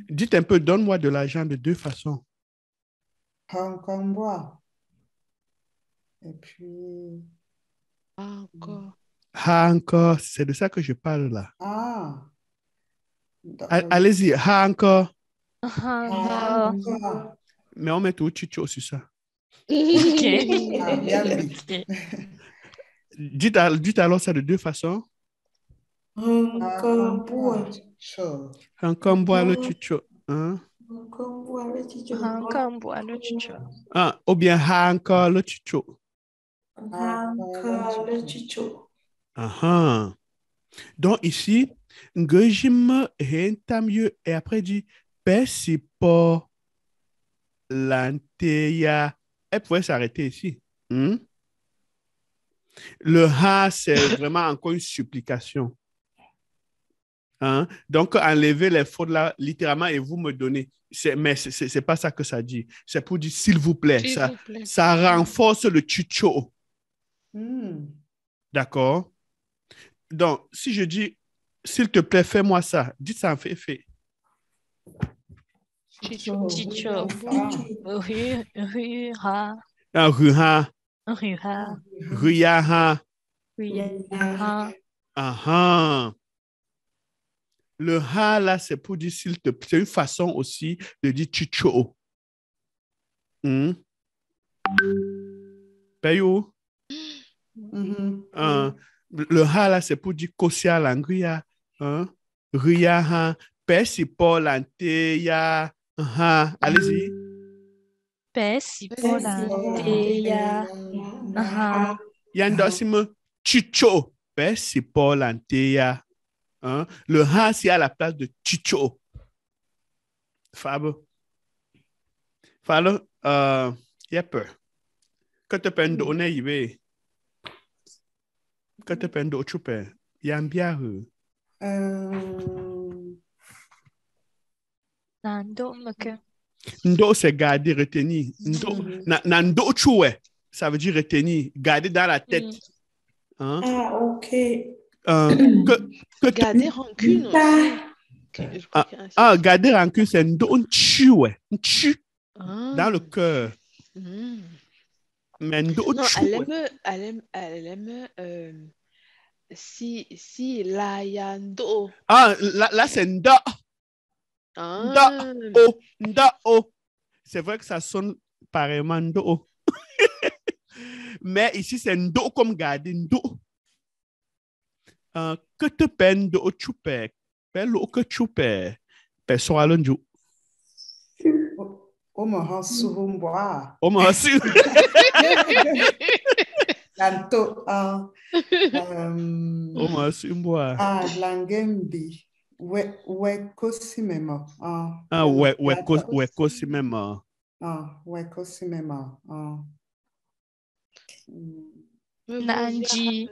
Dites un peu, donne-moi de l'argent de deux façons. Hamboa. Et puis... Encore. Ha encore, c'est de ça que je parle là. Ah. Allez-y, ha encore. Encore. Mais on met tout chicho sur ça. Dites alors ça de deux façons. Encore boire. Encore boire le chicho. Encore boire le chicho. Encore boire le chicho. Ah, ou bien ha encore le chicho. Encore le chicho. Donc ici, ngejim hentamye et après dit pesipo lanteya. Elle pourrait s'arrêter ici. Le ha, c'est vraiment encore une supplication. Donc, enlevez les fautes là, littéralement, et vous me donnez. Mais ce n'est pas ça que ça dit. C'est pour dire, s'il vous plaît. Ça renforce le chucho. D'accord? Donc, si je dis, s'il te plaît, fais-moi ça, dites ça en fait. Chicho. Le ha là, c'est pour dire s'il te plaît. C'est une façon aussi de dire chicho. Payou? Le ha là, c'est pour dire kosia langria. Ria ha. Pesi Paul anteya. Allez-y. Pesi Paul anteya. Yandosime chicho. Pesi Paul anteya. Le ha, c'est à la place de chicho. Fabo, y a peur. Que te peine donner, y va. Que te peine d'autre chose. Yambia. Ndo, c'est garder, retenir. Nando choué, ça veut dire retenir, garder dans la tête. Ok. Garder rancune aussi. Garder rancune, c'est ndo choué. Dans le cœur. Mais ndo choué. Elle aime si la yando. Là c'est nda. Nda o. C'est vrai que ça sonne pareillement ndo. Mais ici c'est ndo comme garder ndo. Que te peine de choupe. Pelo que choupe. Personne à l'enjou. Omaha. Lanto. Omaha. Langembi. Wekosimema. Wekosimema. Wekosimema. Nanji.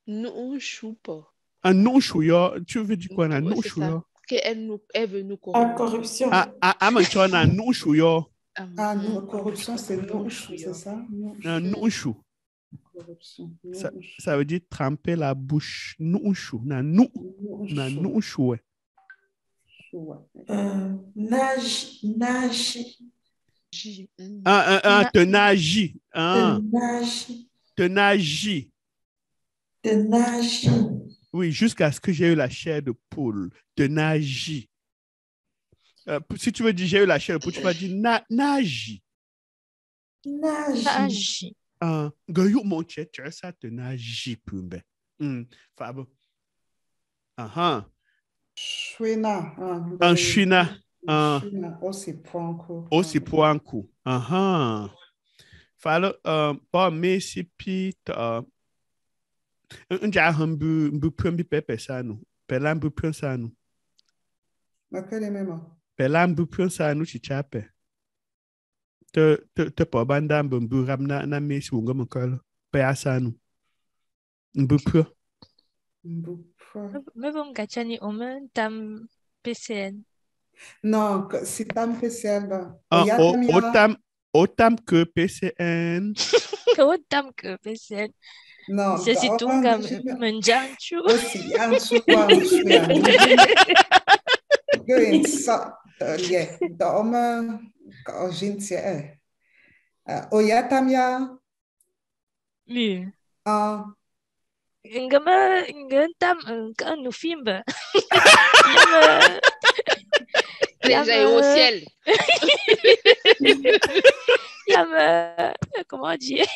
Non choupa. Un non-chouya, tu veux dire quoi, un non-chouya? Elle veut nous corrompre. Corruption. Un non-chouya. Ah, non, corruption, c'est non-chou, c'est ça? Un non-chou. Ça veut dire tremper la bouche. Non-chou. Non-chou. Nage. Tenagie. Oui, jusqu'à ce que j'ai eu la chair de poule. Tenagie. Si tu veux dire j'ai eu la chair de poule, tu vas dire nagi. Nagi. Gayo mon tu as ça tenagie pumbe. Fabo. Chouina. Un chouina. Aussi poinco. Aussi poinco. Falo pas messi pit un jambu pumbi pepe sanu. Pelambu pun sanu. Makele mema. Pelambu pun sanu chichape. Te pa banda mbu ramna na messi unga mokalo. Pe asanu. Mbu pun. Mais bon, Gachani, au moins, tam PCN. Non, si tam PCN, autant que PCN. Autant que PCN. Non, c'est si tout comme menjanchu. Aussi, anchu, going so, yeah, the oma, jintia. Oyatamia. Oui. Tam nous filme. Déjà au ciel. Comment dire?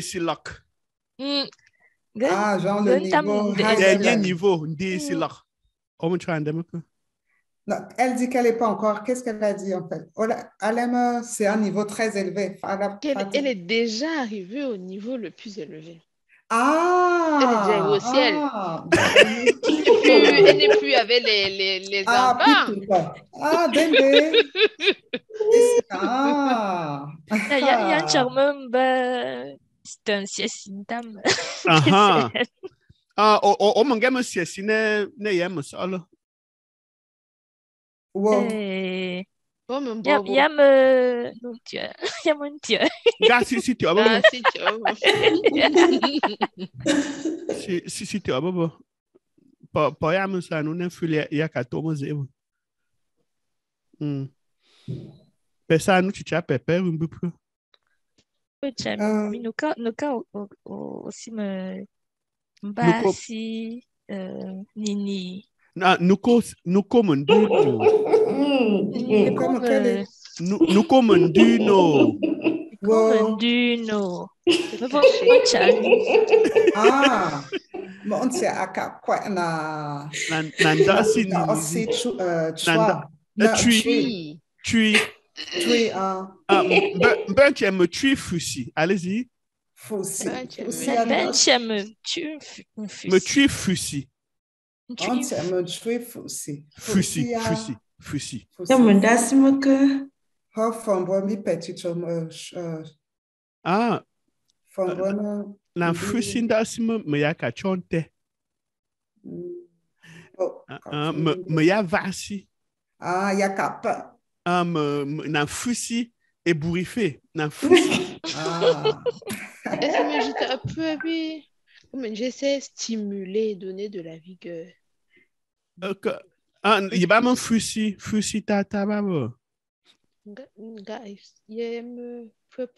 Silak. Ah, genre le niveau. Dernier niveau, Silak. Comment tu as un non, elle dit qu'elle n'est pas encore. Qu'est-ce qu'elle a dit en fait? Alema, c'est un niveau très élevé. Elle est déjà arrivée au niveau le plus élevé. Ah! Elle est déjà au ciel. Elle n'est plus avec les enfants. Dende. Il y a un charmant, c'est un siessintam. Mon gars, monsieur, c'est ne yam solo. Wow. Mon Dieu. Si tu as si tu as pas yam ça nous ne filet ya 14 zéro. Pesa nous tu as pépé un peu plus. Nous aussi me Mbasi Nini. Nous comme Duno. Nous comme Duno. Ah, mon c'est aka quoi na nanda si aussi tu ben tu aimes tu fusi. Allez-y. Fusi. Me tu fusi. Fusi. Ah. La fusi ndasimo me ya kachonte. Me ya vasi. Ah, ya kapa. Na fusi ébouriffé. Na fusi. Est-ce que j'étais un peu comme j'essaie de stimuler, donner de la vigueur. Il y a pas mon fusi tata babo. Guys, il peu.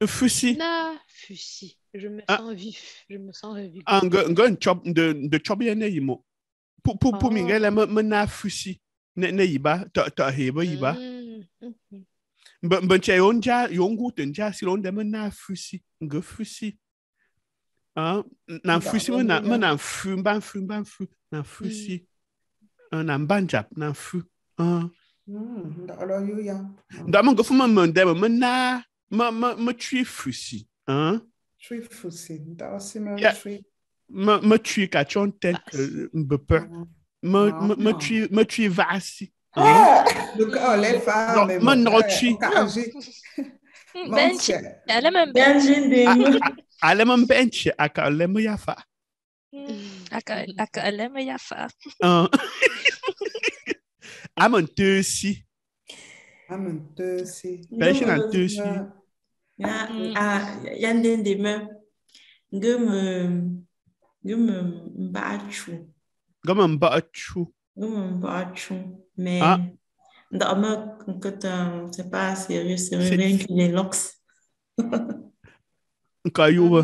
Fusi. Na fusi. Je me sens vif, je me sens revigoré. Un chop de chop yene yimo. Pour mingela me na fusi. Ne yiba ta heba yiba. Ben chay onja yongu tenja si londe me na fusi. Nge fusi. Na fusi me na fu ban na fusi. Na banjap na fu. Da mon go fu me ndem me na me tui fusi. Tui fusi. Da si me tui ka chonte me peur. Me tui vasi. Les femmes. Me tui. Bench. Elle même bench. Elle même bench. Elle aime yafa. Elle aime yafa. Amen teusi. Amen teusi. Bench na teusi. Yanden de me. Gume mbachu. Gume mbachu. Mais c'est pas sérieux, c'est rien que les locks. Caillou.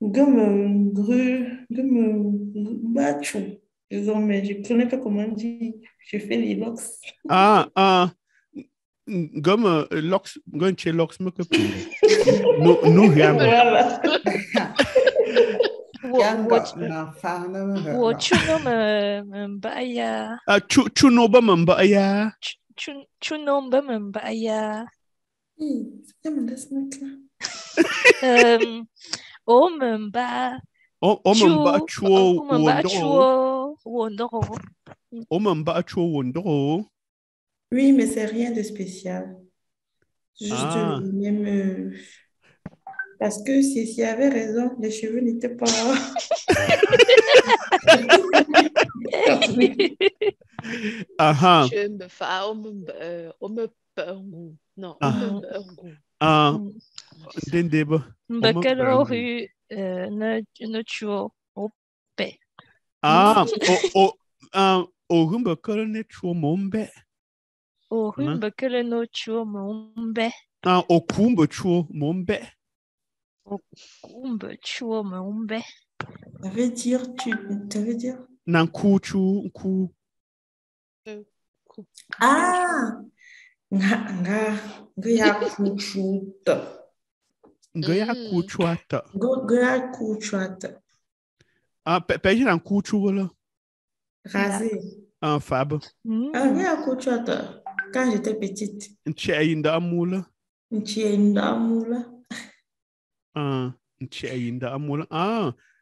Gume mbachu. Mais je connais pas comment on dit. Je fais les locks. Gume locks, gume chez locks me que nous rien. Voilà. Chunomba mbaya. Omemba chuo. Oui, mais c'est rien de spécial. Juste même parce que s'il y avait raison, les cheveux n'étaient pas. Je me fais non, Dendeba. Bakaloru no chuo ope. Orumba kolo ne chuo mombe. Orumba kolo no chuo mombe. Okumba chuo mombe. Okumba chuo mombe. Ça veut dire Nanku chu ku. Nga ya kuchuta. Gaya kuchuata. Gaya kuchuata. Pège nan kuchu wala. Rasé. Fab. Gaya kuchuata. Quand j'étais petite. Ncheyinda amula. Ncheyinda amula.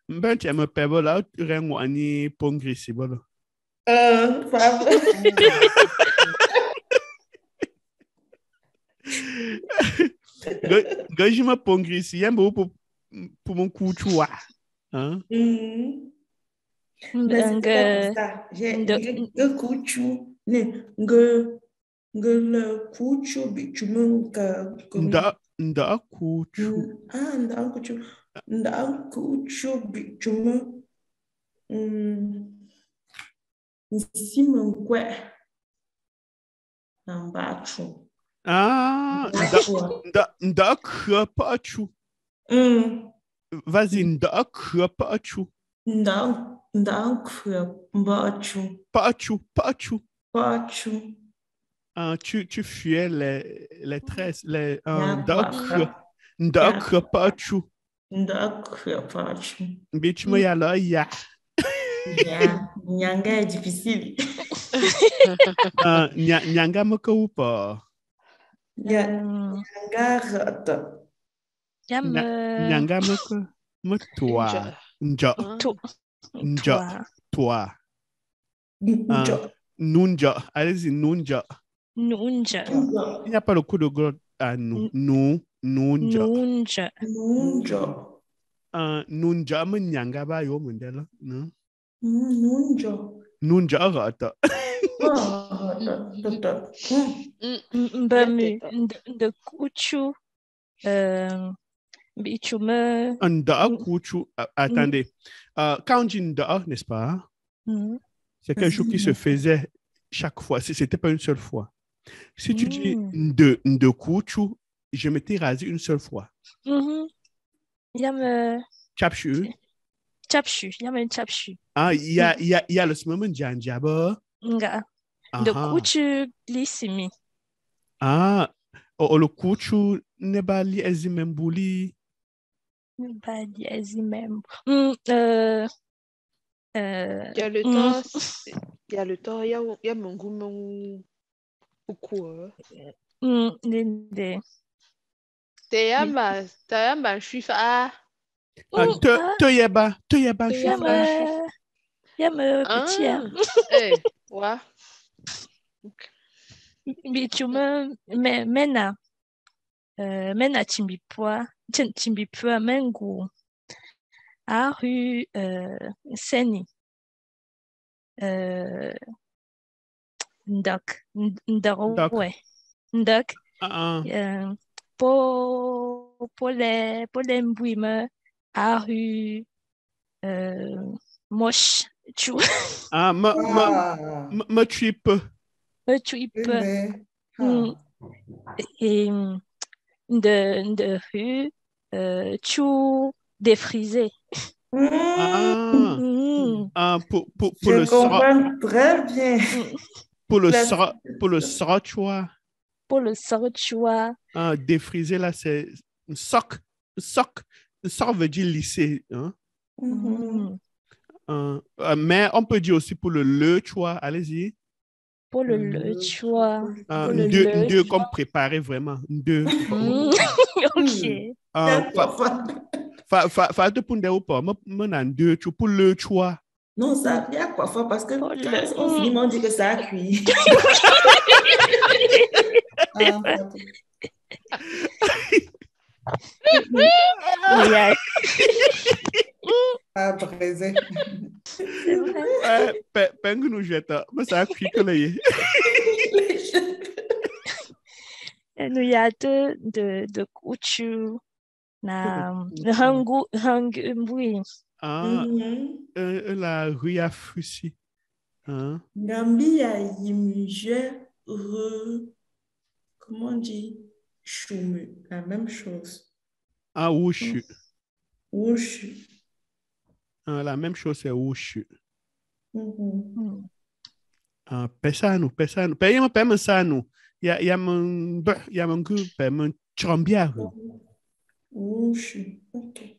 Ben tu me pèbe là, rengwani pongrisi wala. Fab. Je me pongrisi, y'a beau pour mon kuchua. Mais c'est pas ça. J'ai le kuchu. Le kuchu bichumu Nda kuchu. Nda kuchu bichumu. Nsimengwe. Nambachu. Nda pachu. Vas-y, nda pachu. Nda Pachu. Tu fuyais les tresses, les nda pachu. Bitch me yala ya. Nyanga est difficile. Nyanga me kaupa. Nyanga rata. Nyanga me toi. Toi. Nunja. Allez-y, nunja. Il n'y a pas le coup de glotte à nous. Nunja. Nunja me nyanga ba yo mundela. Nunja rata. De kuchu. Bichume. Nda kuchu. Attendez. Quand on dit nda, n'est-ce pas? C'est quelque chose qui se faisait chaque fois. C'était pas une seule fois. Si tu dis de kuchu, je m'étais rasé une seule fois. Chapchu. Il y a le moment janjaba. De kuchu lissimi. Le kuchu ne ba li ezimembuli. Il y a le temps, il y a mon goût, beaucoup. Tayamba shifa. Toyeba shifa. Yame petit. Ouais. Bichume mena. mena chimbipua mengu aru seni ndak ndarowe ndak pour les mbouime aru moche tu me tripe et de rue chou défrisé. Pour je comprends très bien. Pour le srachwa. Pour le srachwa. Défrisé là, c'est soc. Soc veut dire lycée. Hein? Mais on peut dire aussi pour le chua. Allez-y. Pour le chua. Deux comme préparer vraiment. Deux. Ok. Fa te punde ou pas? Moi, deux pour le chua. Non, ça vient quoi fois parce que quand on finit, on dit que ça a cuit. Braisé. Pengu nous jette, mais ça a cuit que les. Nous y a de couture na hangu mbui. La rue à Fussi. Gambi a yimje comment on dit choumu, la même chose. Wushu. Wushu. La même chose c'est wushu. Pesanu. Payez-moi ça nous. Il y a mon groupe, mon chambiaru. Wushu. OK.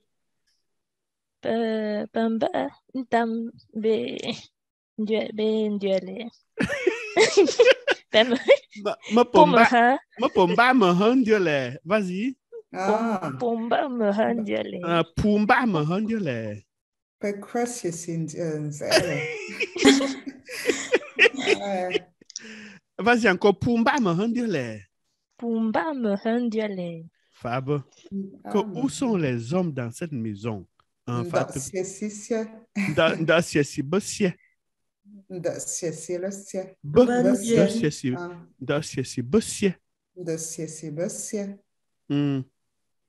Pamba ntam be nduele. Ma pomba me handiole. Vas-y. Pomba me handiole. Pomba me handiole. Vas-y encore pomba me handiole. Pomba me handiole. Fab. Où sont les hommes dans cette maison? Da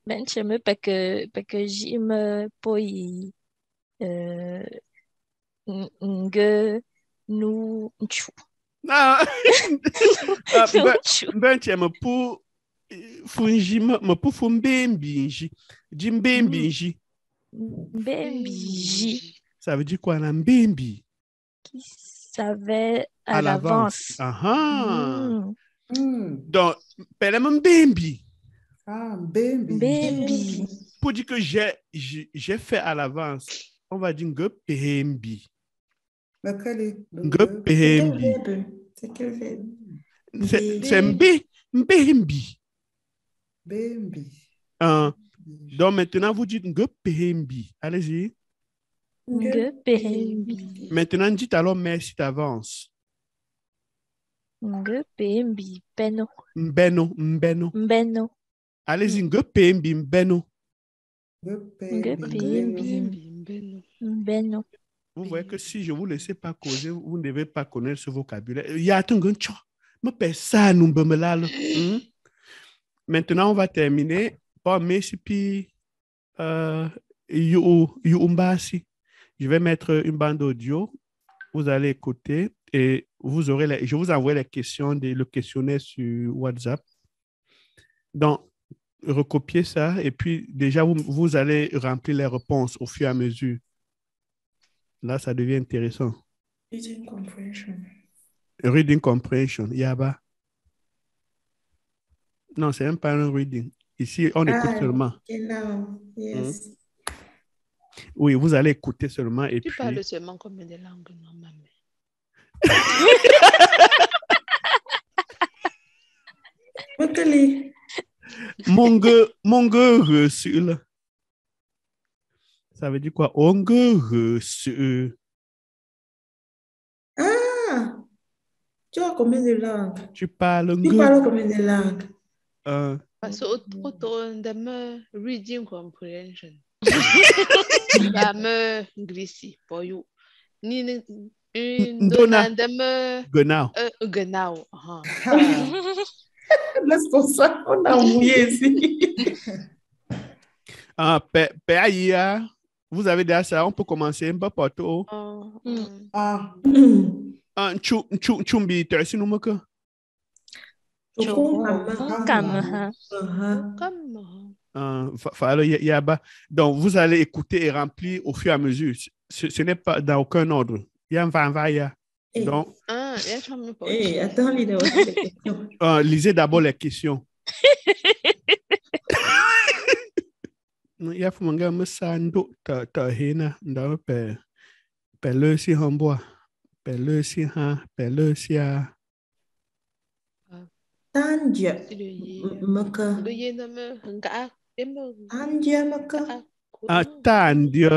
Ben cheme parce que j'aime poi nge nu chu. Ben cheme pour funji me pour fumbembinji. Jimbembinji. Mbembi. Ça veut dire quoi, la mbembi? Qui savait à l'avance. Donc, pelle mbembi. Mbembi. Pour dire que j'ai fait à l'avance, on va dire que mbembi. C'est quel verbe? C'est mbembi. Donc maintenant, vous dites Ngepembi. Allez-y. Ngepembi. Maintenant, dites alors merci d'avance. Ngepembi. Mbeno. Allez-y, Ngepembi, mbeno. Mbeno. Vous voyez que si je ne vous laisse pas causer, vous ne devez pas connaître ce vocabulaire. Il y a un gancho. Maintenant, on va terminer. Merci puis Yumbasi. Je vais mettre une bande audio. Vous allez écouter et vous aurez je vous envoie les questions, le questionnaire sur WhatsApp. Donc, recopiez ça et puis déjà, vous allez remplir les réponses au fur et à mesure. Là, ça devient intéressant. Reading comprehension. Reading comprehension. Yaba. Non, c'est même pas un reading. Ici, on écoute seulement. Yes. Oui, vous allez écouter seulement et puis... Tu parles seulement combien de langues, non, maman? Mon reçu. Ça veut dire quoi? On reçu. Tu as combien de langues? Tu parles combien de langues? Parce que autant de reading comprehension. Me glissi pour you. Ni une donna de me genau. Laisse pour ça, on a mouillé ici. Péaïa, vous avez déjà ça, on peut commencer un peu partout. Chumbi, tu as si nous me que? Donc, vous allez écouter et remplir au fur et à mesure. Ce n'est pas dans aucun ordre. Il y a un va-va-ya. Donc, attends, lisez d'abord les questions. Il y a un gars qui sando ta hena dans le si hamboa, le si ha, le si a. Tandia, maka. Tandia.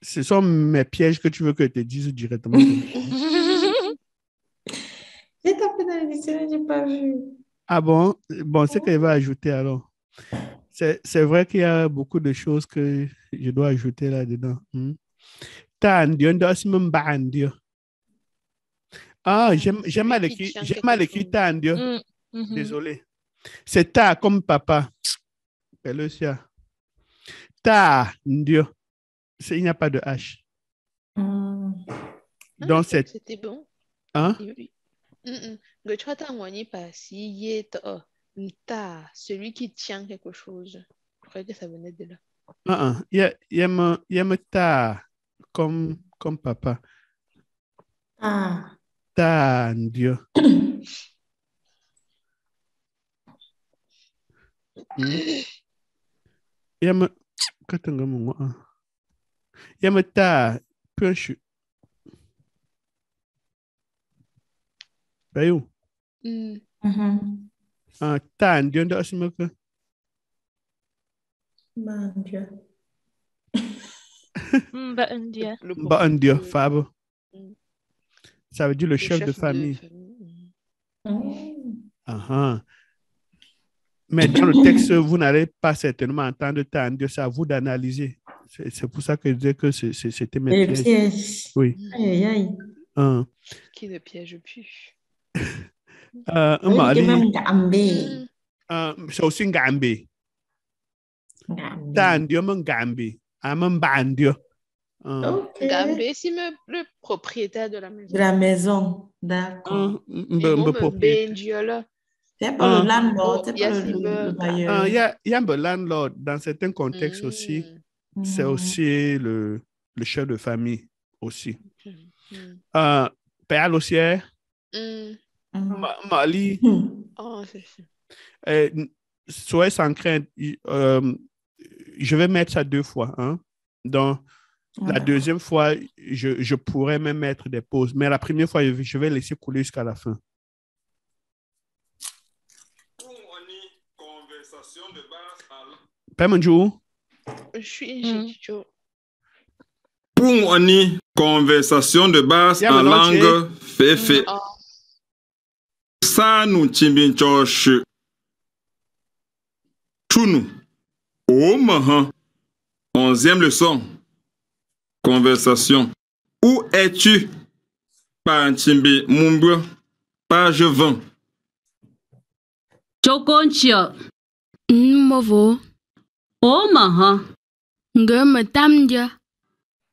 Ce sont mes pièges que tu veux que je te dise directement. J'ai tapé dans l'édition, je n'ai pas vu. Ah bon? Bon, c'est qu'elle va ajouter alors. C'est vrai qu'il y a beaucoup de choses que je dois ajouter là-dedans. Ah, j'aime mal écrit Tandio. Désolé. C'est ta comme papa. Pelosia. Ta Ndio. Il n'y a pas de H. Donc c'est. C'était bon. Hein? Celui qui tient quelque chose. Je croyais que ça venait de là. Il y a ta comme papa. Ta Ndio. Yamata punch. Bayu. Tan Dieu de Asimaka. Bandia, Fab. Ça veut dire le chef de famille. Mais dans le texte, vous n'allez pas certainement entendre Tandio, c'est à vous d'analyser. C'est pour ça que je disais que c'était mes pièges. Oui. Qui ne piège plus? C'est aussi Ngambi. Tandio, Ngambi. Bandio. Ngambi, c'est le propriétaire de la maison. De la maison, d'accord. C'est pas le landlord, c'est pas le bailleur. Il y a un landlord dans certains contextes aussi. C'est aussi le chef de famille aussi. Père aussi, Mali. Soyez sans crainte. Je vais mettre ça 2 fois. Donc, la deuxième fois, je pourrais même mettre des pauses. Mais la première fois, je vais laisser couler jusqu'à la fin. Pemanjou. Je suis Pour une conversation de base en langue féfé. Ça nous timbin choche. Tunu. Oh mahan. 11e leçon. Conversation. Où es-tu? Par Timbi Mumbre. Page 20. Chokonchio. Movo. Oh maha. Ngum tamja.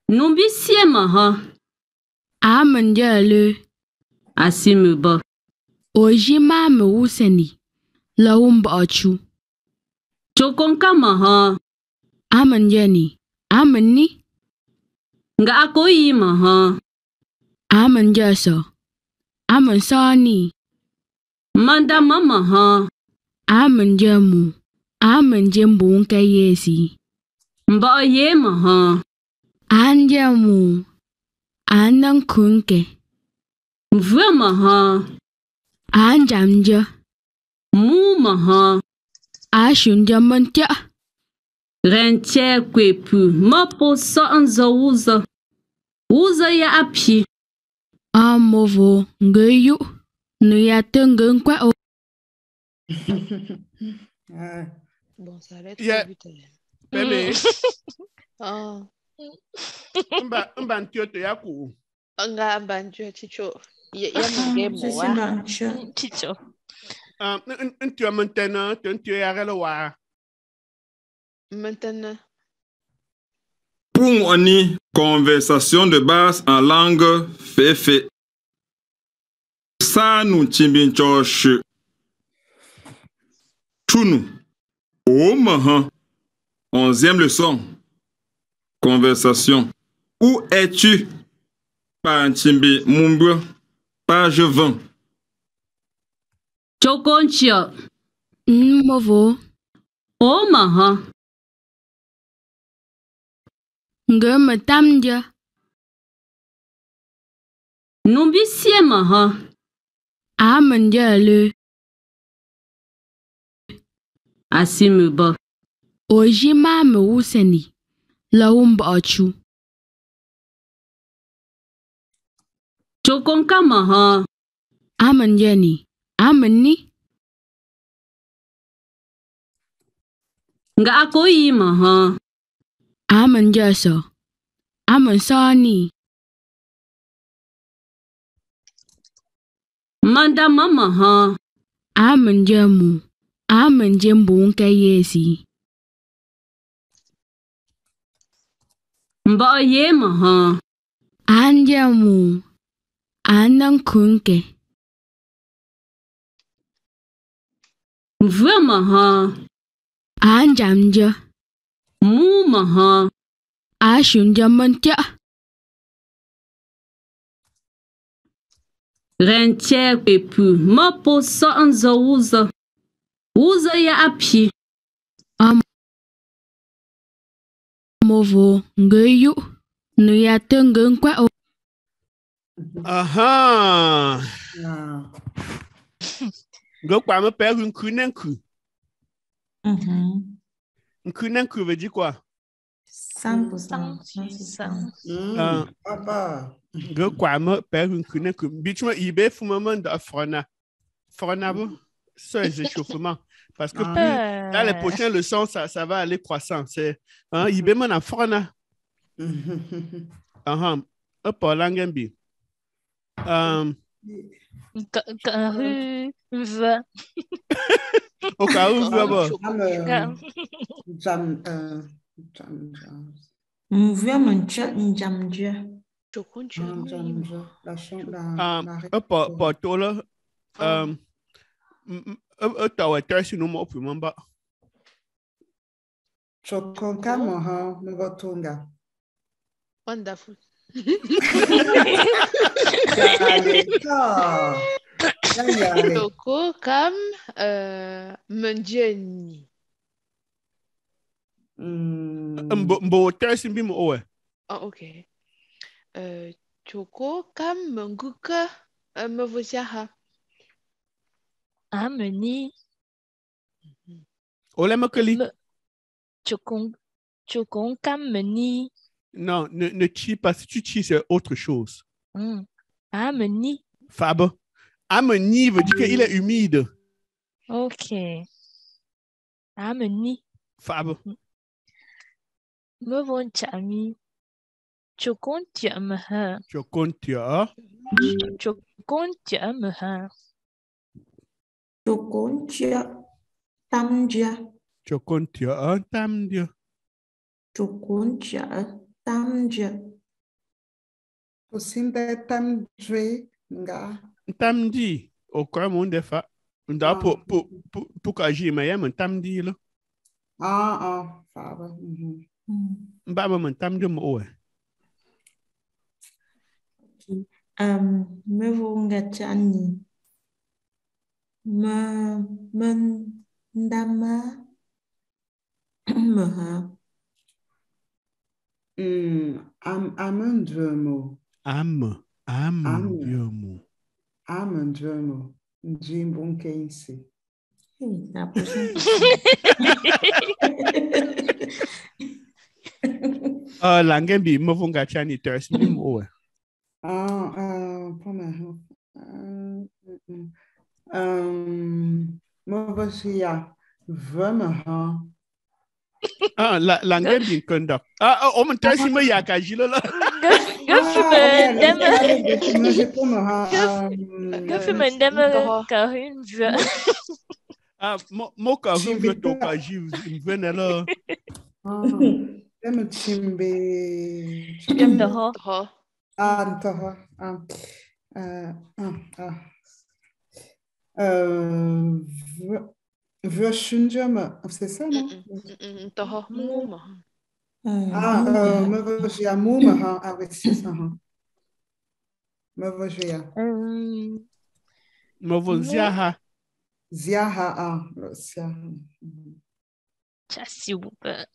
Numbisie maha. Amanja le. Asimuba. Ojima me wuseni. La umbachu. Chokonka maha. Amanjani. Amani. Nga akoyi maha. Amanjasa. Amansani. Manda mama ha. Amanjamu. Amanjembu nka yesi. Mba ye maha. Anjamu. Anang kunke. Mvwe maha. Anjamja. Mu maha. Ashunjamantja. Rentje kwepu. Mapo so anzo uza. Uza ya api. Amovo ngeyu. Nuya tengeng kwa o. Bon, ça allait trop vite. Peme. Oh. Mbantio te yaku. Nga mbantio chicho. Ya mangemo wa. Chicho. Ntio maintenant, ntio yarelo wa. Maintenant. Pour une conversation de base en langue féfé. Ça nous timbin choche. Chounou. Oh mahan. 11e leçon. Conversation. Où es-tu? Panchimbi Mumbro. Page 20. Chokonchia. Movo. Oh maha. Ngema tamja. Numbisie maha. Amandjale. Asimuba. Oji mame useni. La umbachu. Chokonka maha. Amanjani. Amani. Nga akoyi maha. Amanjasa. Amansani. Mandama maha. Amanjamu. Amanjembunka yesi. Mbaye maha. Anjamu. Anankunke. Mvwe maha. Anjamja. Mu maha. Ashunjamantja. Rentier pepu. Mapo sa anza uza. Uza ya api. Movo. Ngeyu. Nuya tengeng kwa o. Aha. Go kwa me père une kunenku. Kunenku veut dire quoi? 100%. Papa. Go kwa me père une kunenku. Bichuma ibe fumama da frona. Frona bo. Ça c'est échauffement. Parce que plus dans les prochaines leçons, ça va aller croissant. C'est ibe man a frona. Hop langembi. Au cas où Wonderful. Choko kam menjeni. Mbo tersi bimo owe. Oh, ok. Choko kam menguka mevojaha. Ameni. Ole makali. Chokon kam meni. Non, ne chie pas. Si tu chies, c'est autre chose. Ameni. Fab. Ameni veut dire qu'il est humide. Ok. Ameni. Fab. Me vont chami. Chokon tia meha. Chokon tia. Chokon tia meha. Chokon tia tamja. Chokon tia tamja. Chokon tia tamja. Possible tamjwe nga. Tamdi. Au cas où on défa. On doit pour qu'agir, mais il y a un tamdi là. Fab. Baba man tamdi mo owe. Me vunga chani. Ndama. Maha. Amandremo. Amandremo. Amandremo. Njimbunkensi. Langembi me vunga chani tersi bimo owe. Mavajia, Vermahan. Ah, la ngem bin kunda. Ah, o mta si me ya ka jilo la. Gaffe demme ka une vue. Ah, mo ka vue to ka ji vene la. Demme chimbe. Dem de ho. Toho. Vurshunjama, c'est ça, non? Toho, mouma. Mavajia Moumaha, ah oui, c'est ça. Mavajia. Mavajia. Ziaha, s'il vous plaît.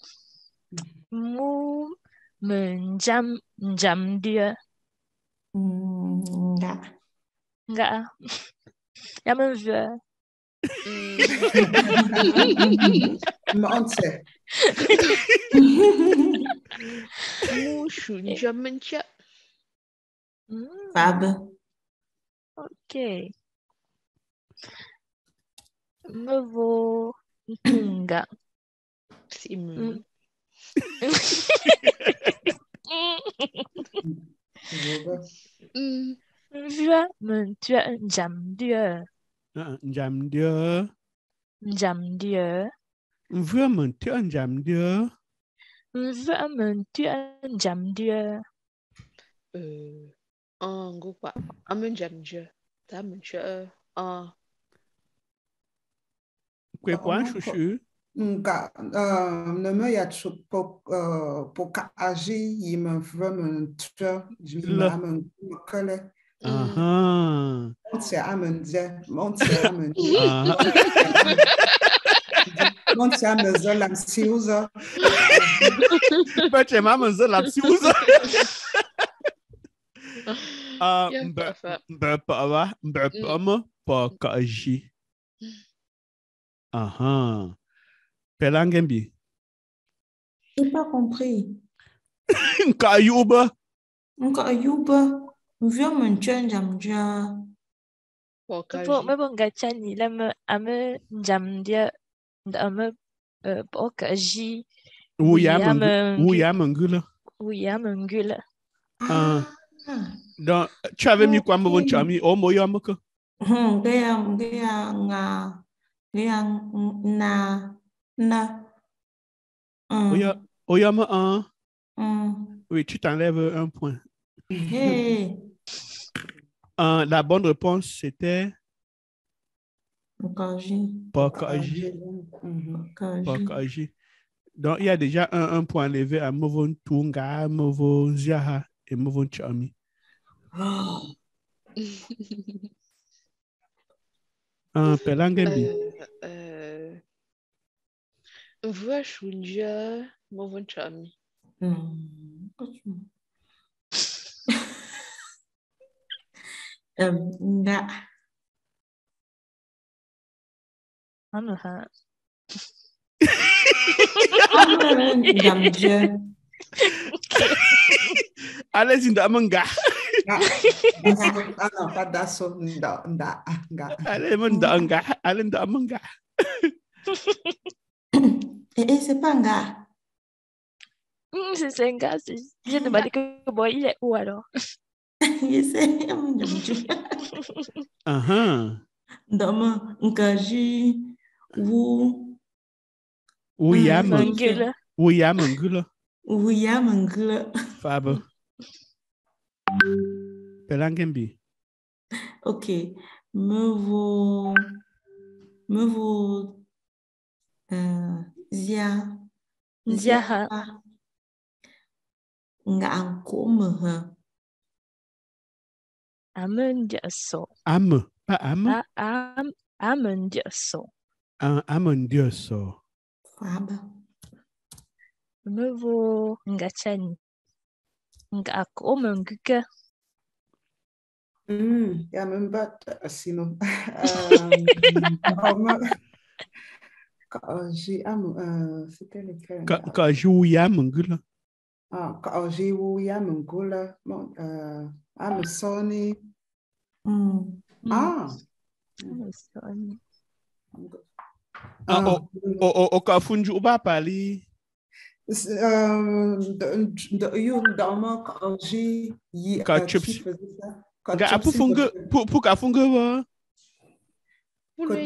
Mou menjam dia. Nga. Ja men vue. Monte. Mouchunjamancha. Fab. Ok. Me vaut Tunga. Sim. Vue men tue jam dia. Jam dia. Jam dia. Vue men tue jam dia. Vue men tue jam dia. Goupa. Amen jam dia. Tamen cha. Kwe kwa chouchou. Nga, ne me ya poka aji yime vremen tue yime amen kole. Monte amen je, monte amen. Monte amen zo la siuza. Bache mamen zo la siuza. Mbapa poka aji. Pelangembi. Je n'ai pas compris. Nkayuba. Viens me jamja. Me bongachani la me ame jamdia ame pokaji. Ouya mengula. Donc tu avais mis quoi mon chami o moyo amako? Oyama 1. Oui, tu t'enlèves un point. La bonne réponse, c'était Pokaji. Donc, il y a déjà un point enlevé à Movon Tunga, Movon Ziaha et Movon Chami. Pelangembi. Vua Shunja, Movon Chami. Nga. Allez-y, ndamanga. Non, pas d'asso, nda. Allez, ndanga. Allez, ndamanga. Et c'est pas nga. C'est un gars. J'ai demandé que bon, il est où alors? Dama nkaji wu mangula. Fabo. Pelangembi. Ok. Me vaut Ziaha. Nga ankomeha. Amendioso. Pas ame. Amendioso. Amendioso. Faba. Me vaut ngachani. Ngakomenguka. Ja, men bat sino. C'était lequel? Kajuya mangula. Kajuya mangula. Amazoni. Amazoni. O kafunju uba pali. Ka chips. Ga apufunga pour kafunga wa. Pour les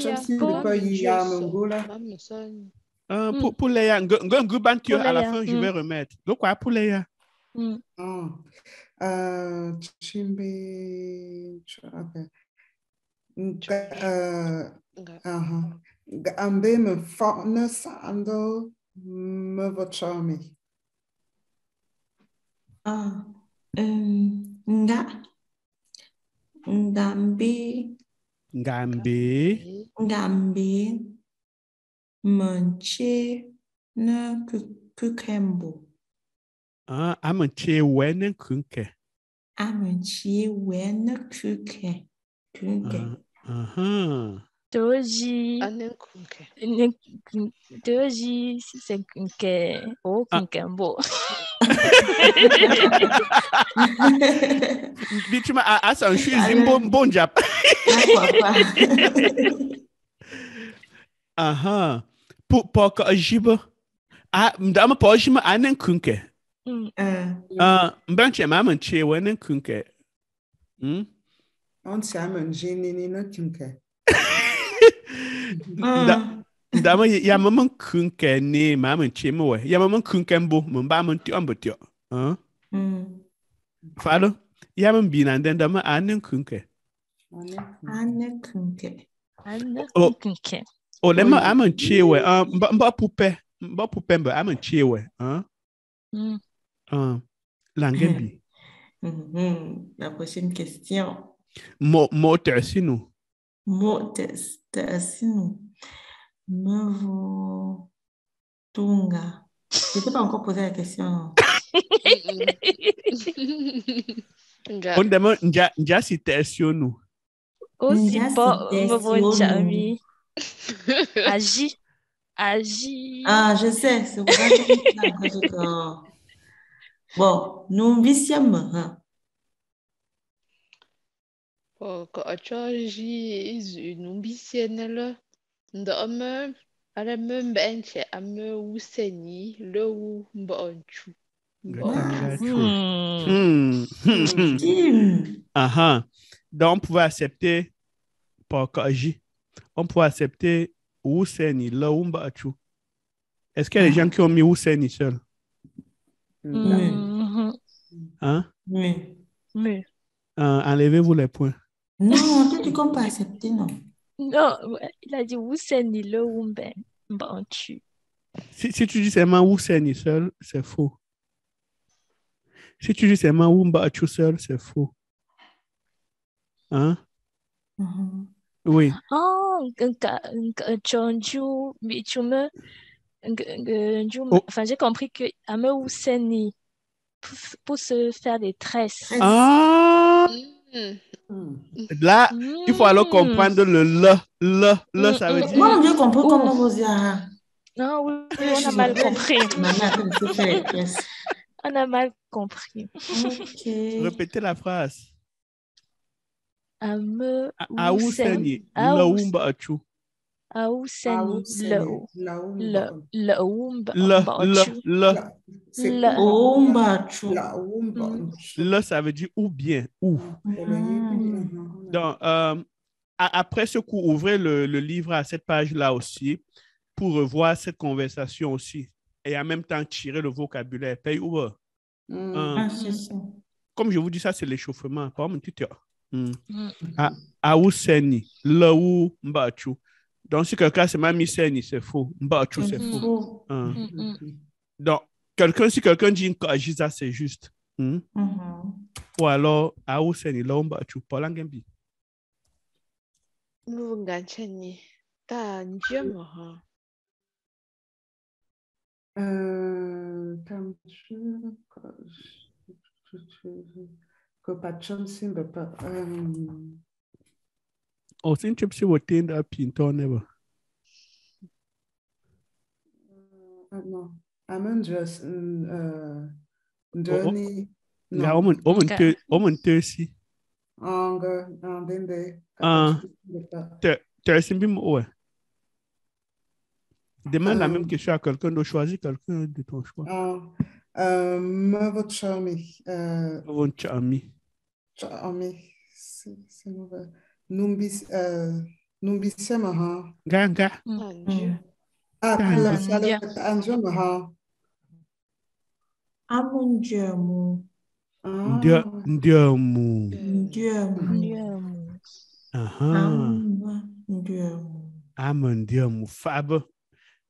ya, à la fin, je vais remettre. Donc, quoi, pour les ya? Chimbe, Gambe me forne sando me vochami. Ngambe manche na kukembo. Amanche wene kunke. Amanche wene kuke. Doji. Doji, c'est kunke. Oh, kunkembo. Bichuma asa nshuzi bon jap. Pour que jiba. Mdama pour jima anen kunke. Mbanche mamanche wene kunke. On s'amène génie no kunke. Dama ya maman kunke ni maman chemo we ya maman kunke mbo mba man ti ambotio falo ya man binande dama anen kunke o lema aman chewe mba poupe mba aman chewe langembi. La prochaine question. Moteur sinou. Novo Tunga. Je n'ai pas encore posé la question. On demande Nja citation nous. Aussi pas Novo Chami. Agi. Ah, je sais. C'est vrai. Bon, nous vicions. Ko achoji numbisienela ndome ala membenche ame useni lo mbonchu. Donc on pouvait accepter pour Kaji. On pouvait accepter useni lo mbonchu. Est-ce qu'il y a des gens qui ont mis useni seul? Hein? Oui. Enlevez-vous les points. Non, tu ne peux pas accepter, non. Non, il a dit Wuseni le Wumben Banchu. Si tu dis seulement Wuseni seul, c'est faux. Si tu dis seulement Wumbachu seul, c'est faux. Hein? Oui. Oh, enfin, j'ai compris que Ame Wuseni pour se faire des tresses. Là, il faut alors comprendre le, ça veut dire. Moi, je comprends comment vous dites. Non, oui, on a mal compris. On a mal compris. Okay. Répétez la phrase. Aouseni, Laoumbachu. Aouseni, Le, ça veut dire ou bien, ou. Donc, après ce cours, ouvrez le livre à cette page-là aussi pour revoir cette conversation aussi et en même temps tirer le vocabulaire. Paye ou comme je vous dis, ça, c'est l'échauffement. Par exemple, Aouseni, Laou, Mbachu. Donc, si quelqu'un s'est mis Seni, c'est faux. Mbachu, c'est faux. Donc, si quelqu'un dit Nkajisa, c'est juste. Ou alors, Aouseni, Laou, Mbachu, Paul Angembi. Nous gâchons. T'as un dieu, moi. Oh, since you were turned up in never. No, I'm just Ndoni. No, woman Thursday. Bembe. Thursday be more. Demande la même question à quelqu'un d'autre. Choisis quelqu'un de ton choix. Me votre charmi. Votre charmi. Charmi. C'est mauvais. Numbis maha. Ganga. Maha. Amunjamu. Ndiamu. Amundiamu. Fab.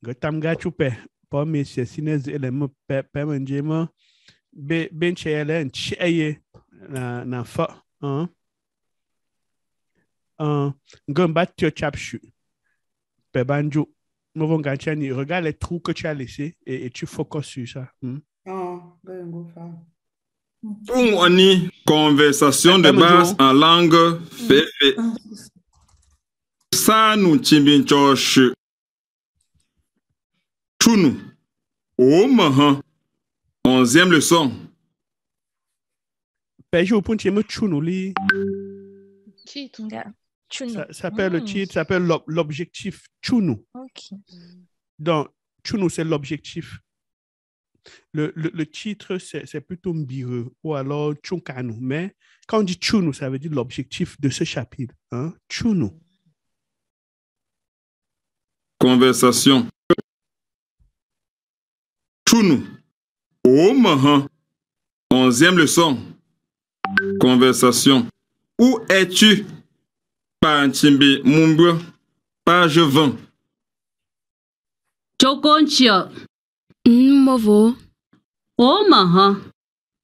Gotam gachupe. Pas mes sines éléments pemenjema. Benchele ncheye na fa. Gomba tio chapchu. Pebanjo. Regarde les trous que tu as laissés et tu focuses sur ça. Pour une conversation de base en langue féfé. Ça nous timbin choche. Chunu. Oh mahan. 11e leçon. Pejo pour timbin chunu li. Ça s'appelle le titre, ça s'appelle l'objectif chunu. Okay. Donc, chunu, c'est l'objectif. Le titre, c'est plutôt mbireux ou alors chunkanu. Mais quand on dit chunu, ça veut dire l'objectif de ce chapitre. Hein? Chunu. Conversation. Chunu. Oh mahan. 11e leçon. Conversation. Où es-tu? Panchimbi Mumbro. Page 20. Chokonchio. Movo. Oh maha.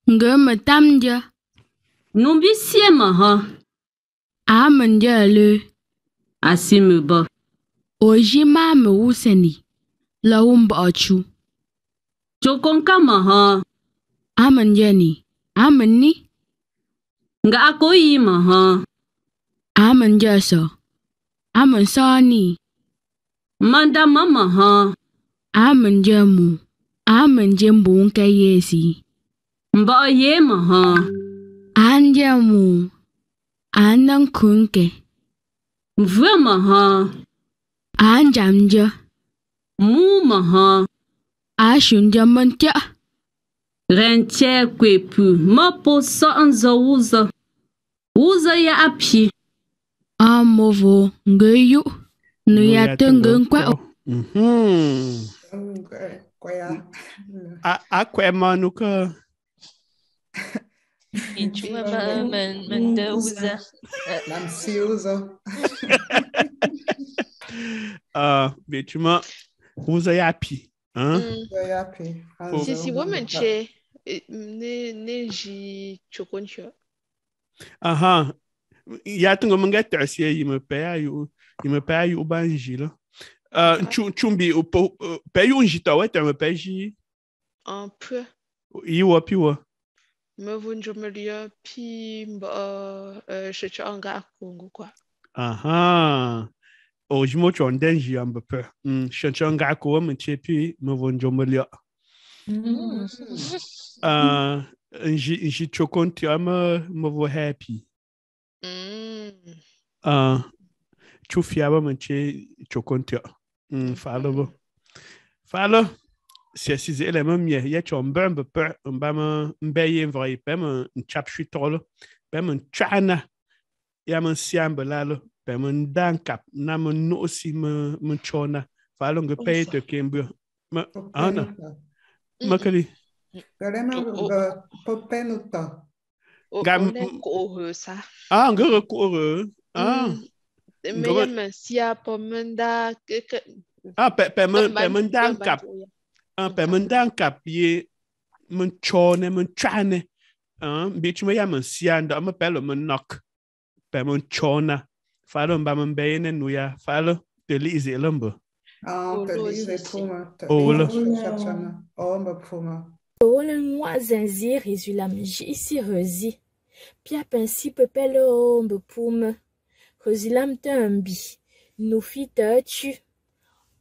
Ngama tamja. Numbisie maha. Amanja le. Asimuba. Ojima me useni. La umbachu. Chokonka maha. Amanjani. Amani. Nga akoyi maha. Amanjasa. Amansani. Manda mama ha. Amanjamu. Amanjembu nkayesi. Mba ye maha. Anjamu. Anang kunke. Mvwe maha. Anjamja. Mu maha. Ashunjamantja. Renche kwepu. Mapo sa anza uza. Uza ya api. Amovo ngayu. Nuyatenge nkwa. Akwa manuka. Mendeuza. Ansioso. Bêtement, usa yapi. Si woman che ne chokoncho. Aha. Ya tungo manga tercia il me paye o banji là. Chumbi o paye un jita ouais tu me paye Un peu. Iwa piwa. Me vunjo melia pi checha anga kongo quoi. Aha. Hoje mo chon denji un peu. Checha anga ko me chepi me vunjo melia. Nji chokonti me vo happy. Tu fiaba manche chokontia. Falo. Si c'est élément mieux, y a tu un peu un mbaye vrai pas un chapchu tolo, pas un chana. Ya man siamba lalo, pas un dankap, na man no aussi man chona. Falo nga paye te kembu. Ma ana. Makali. Galema popenuta. Gam ko ça. Ah, nga ko Mais sia pomenda pemen dankap. Pemen dankap ye mun chone mun chane. Bitu ya mun sianda ma pelo mun nok. Pemen chona. Falo mba mun bayene nuya. Falo de lise lambo. De lise puma. Puma. Ole moi zenzi résulam ici rezi. Pia principe pelo mbe pume. Resilam tembi. Nous fit tu.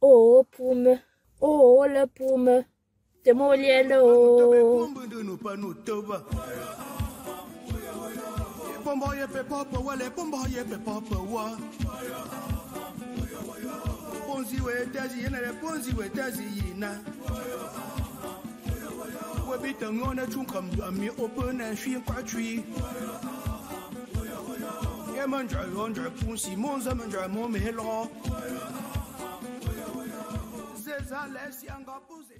Oh pume. Oh la pume. Te molielo. pombo ye pe papa wale pombo ye pe papa wa. Ponzi we tazi yena le ponzi we tazi yina. We bita ngone chunkam ami open and shi kwa chui. Ye manja yonja punsi monza manja mo melo. Zeza lesi anga puze.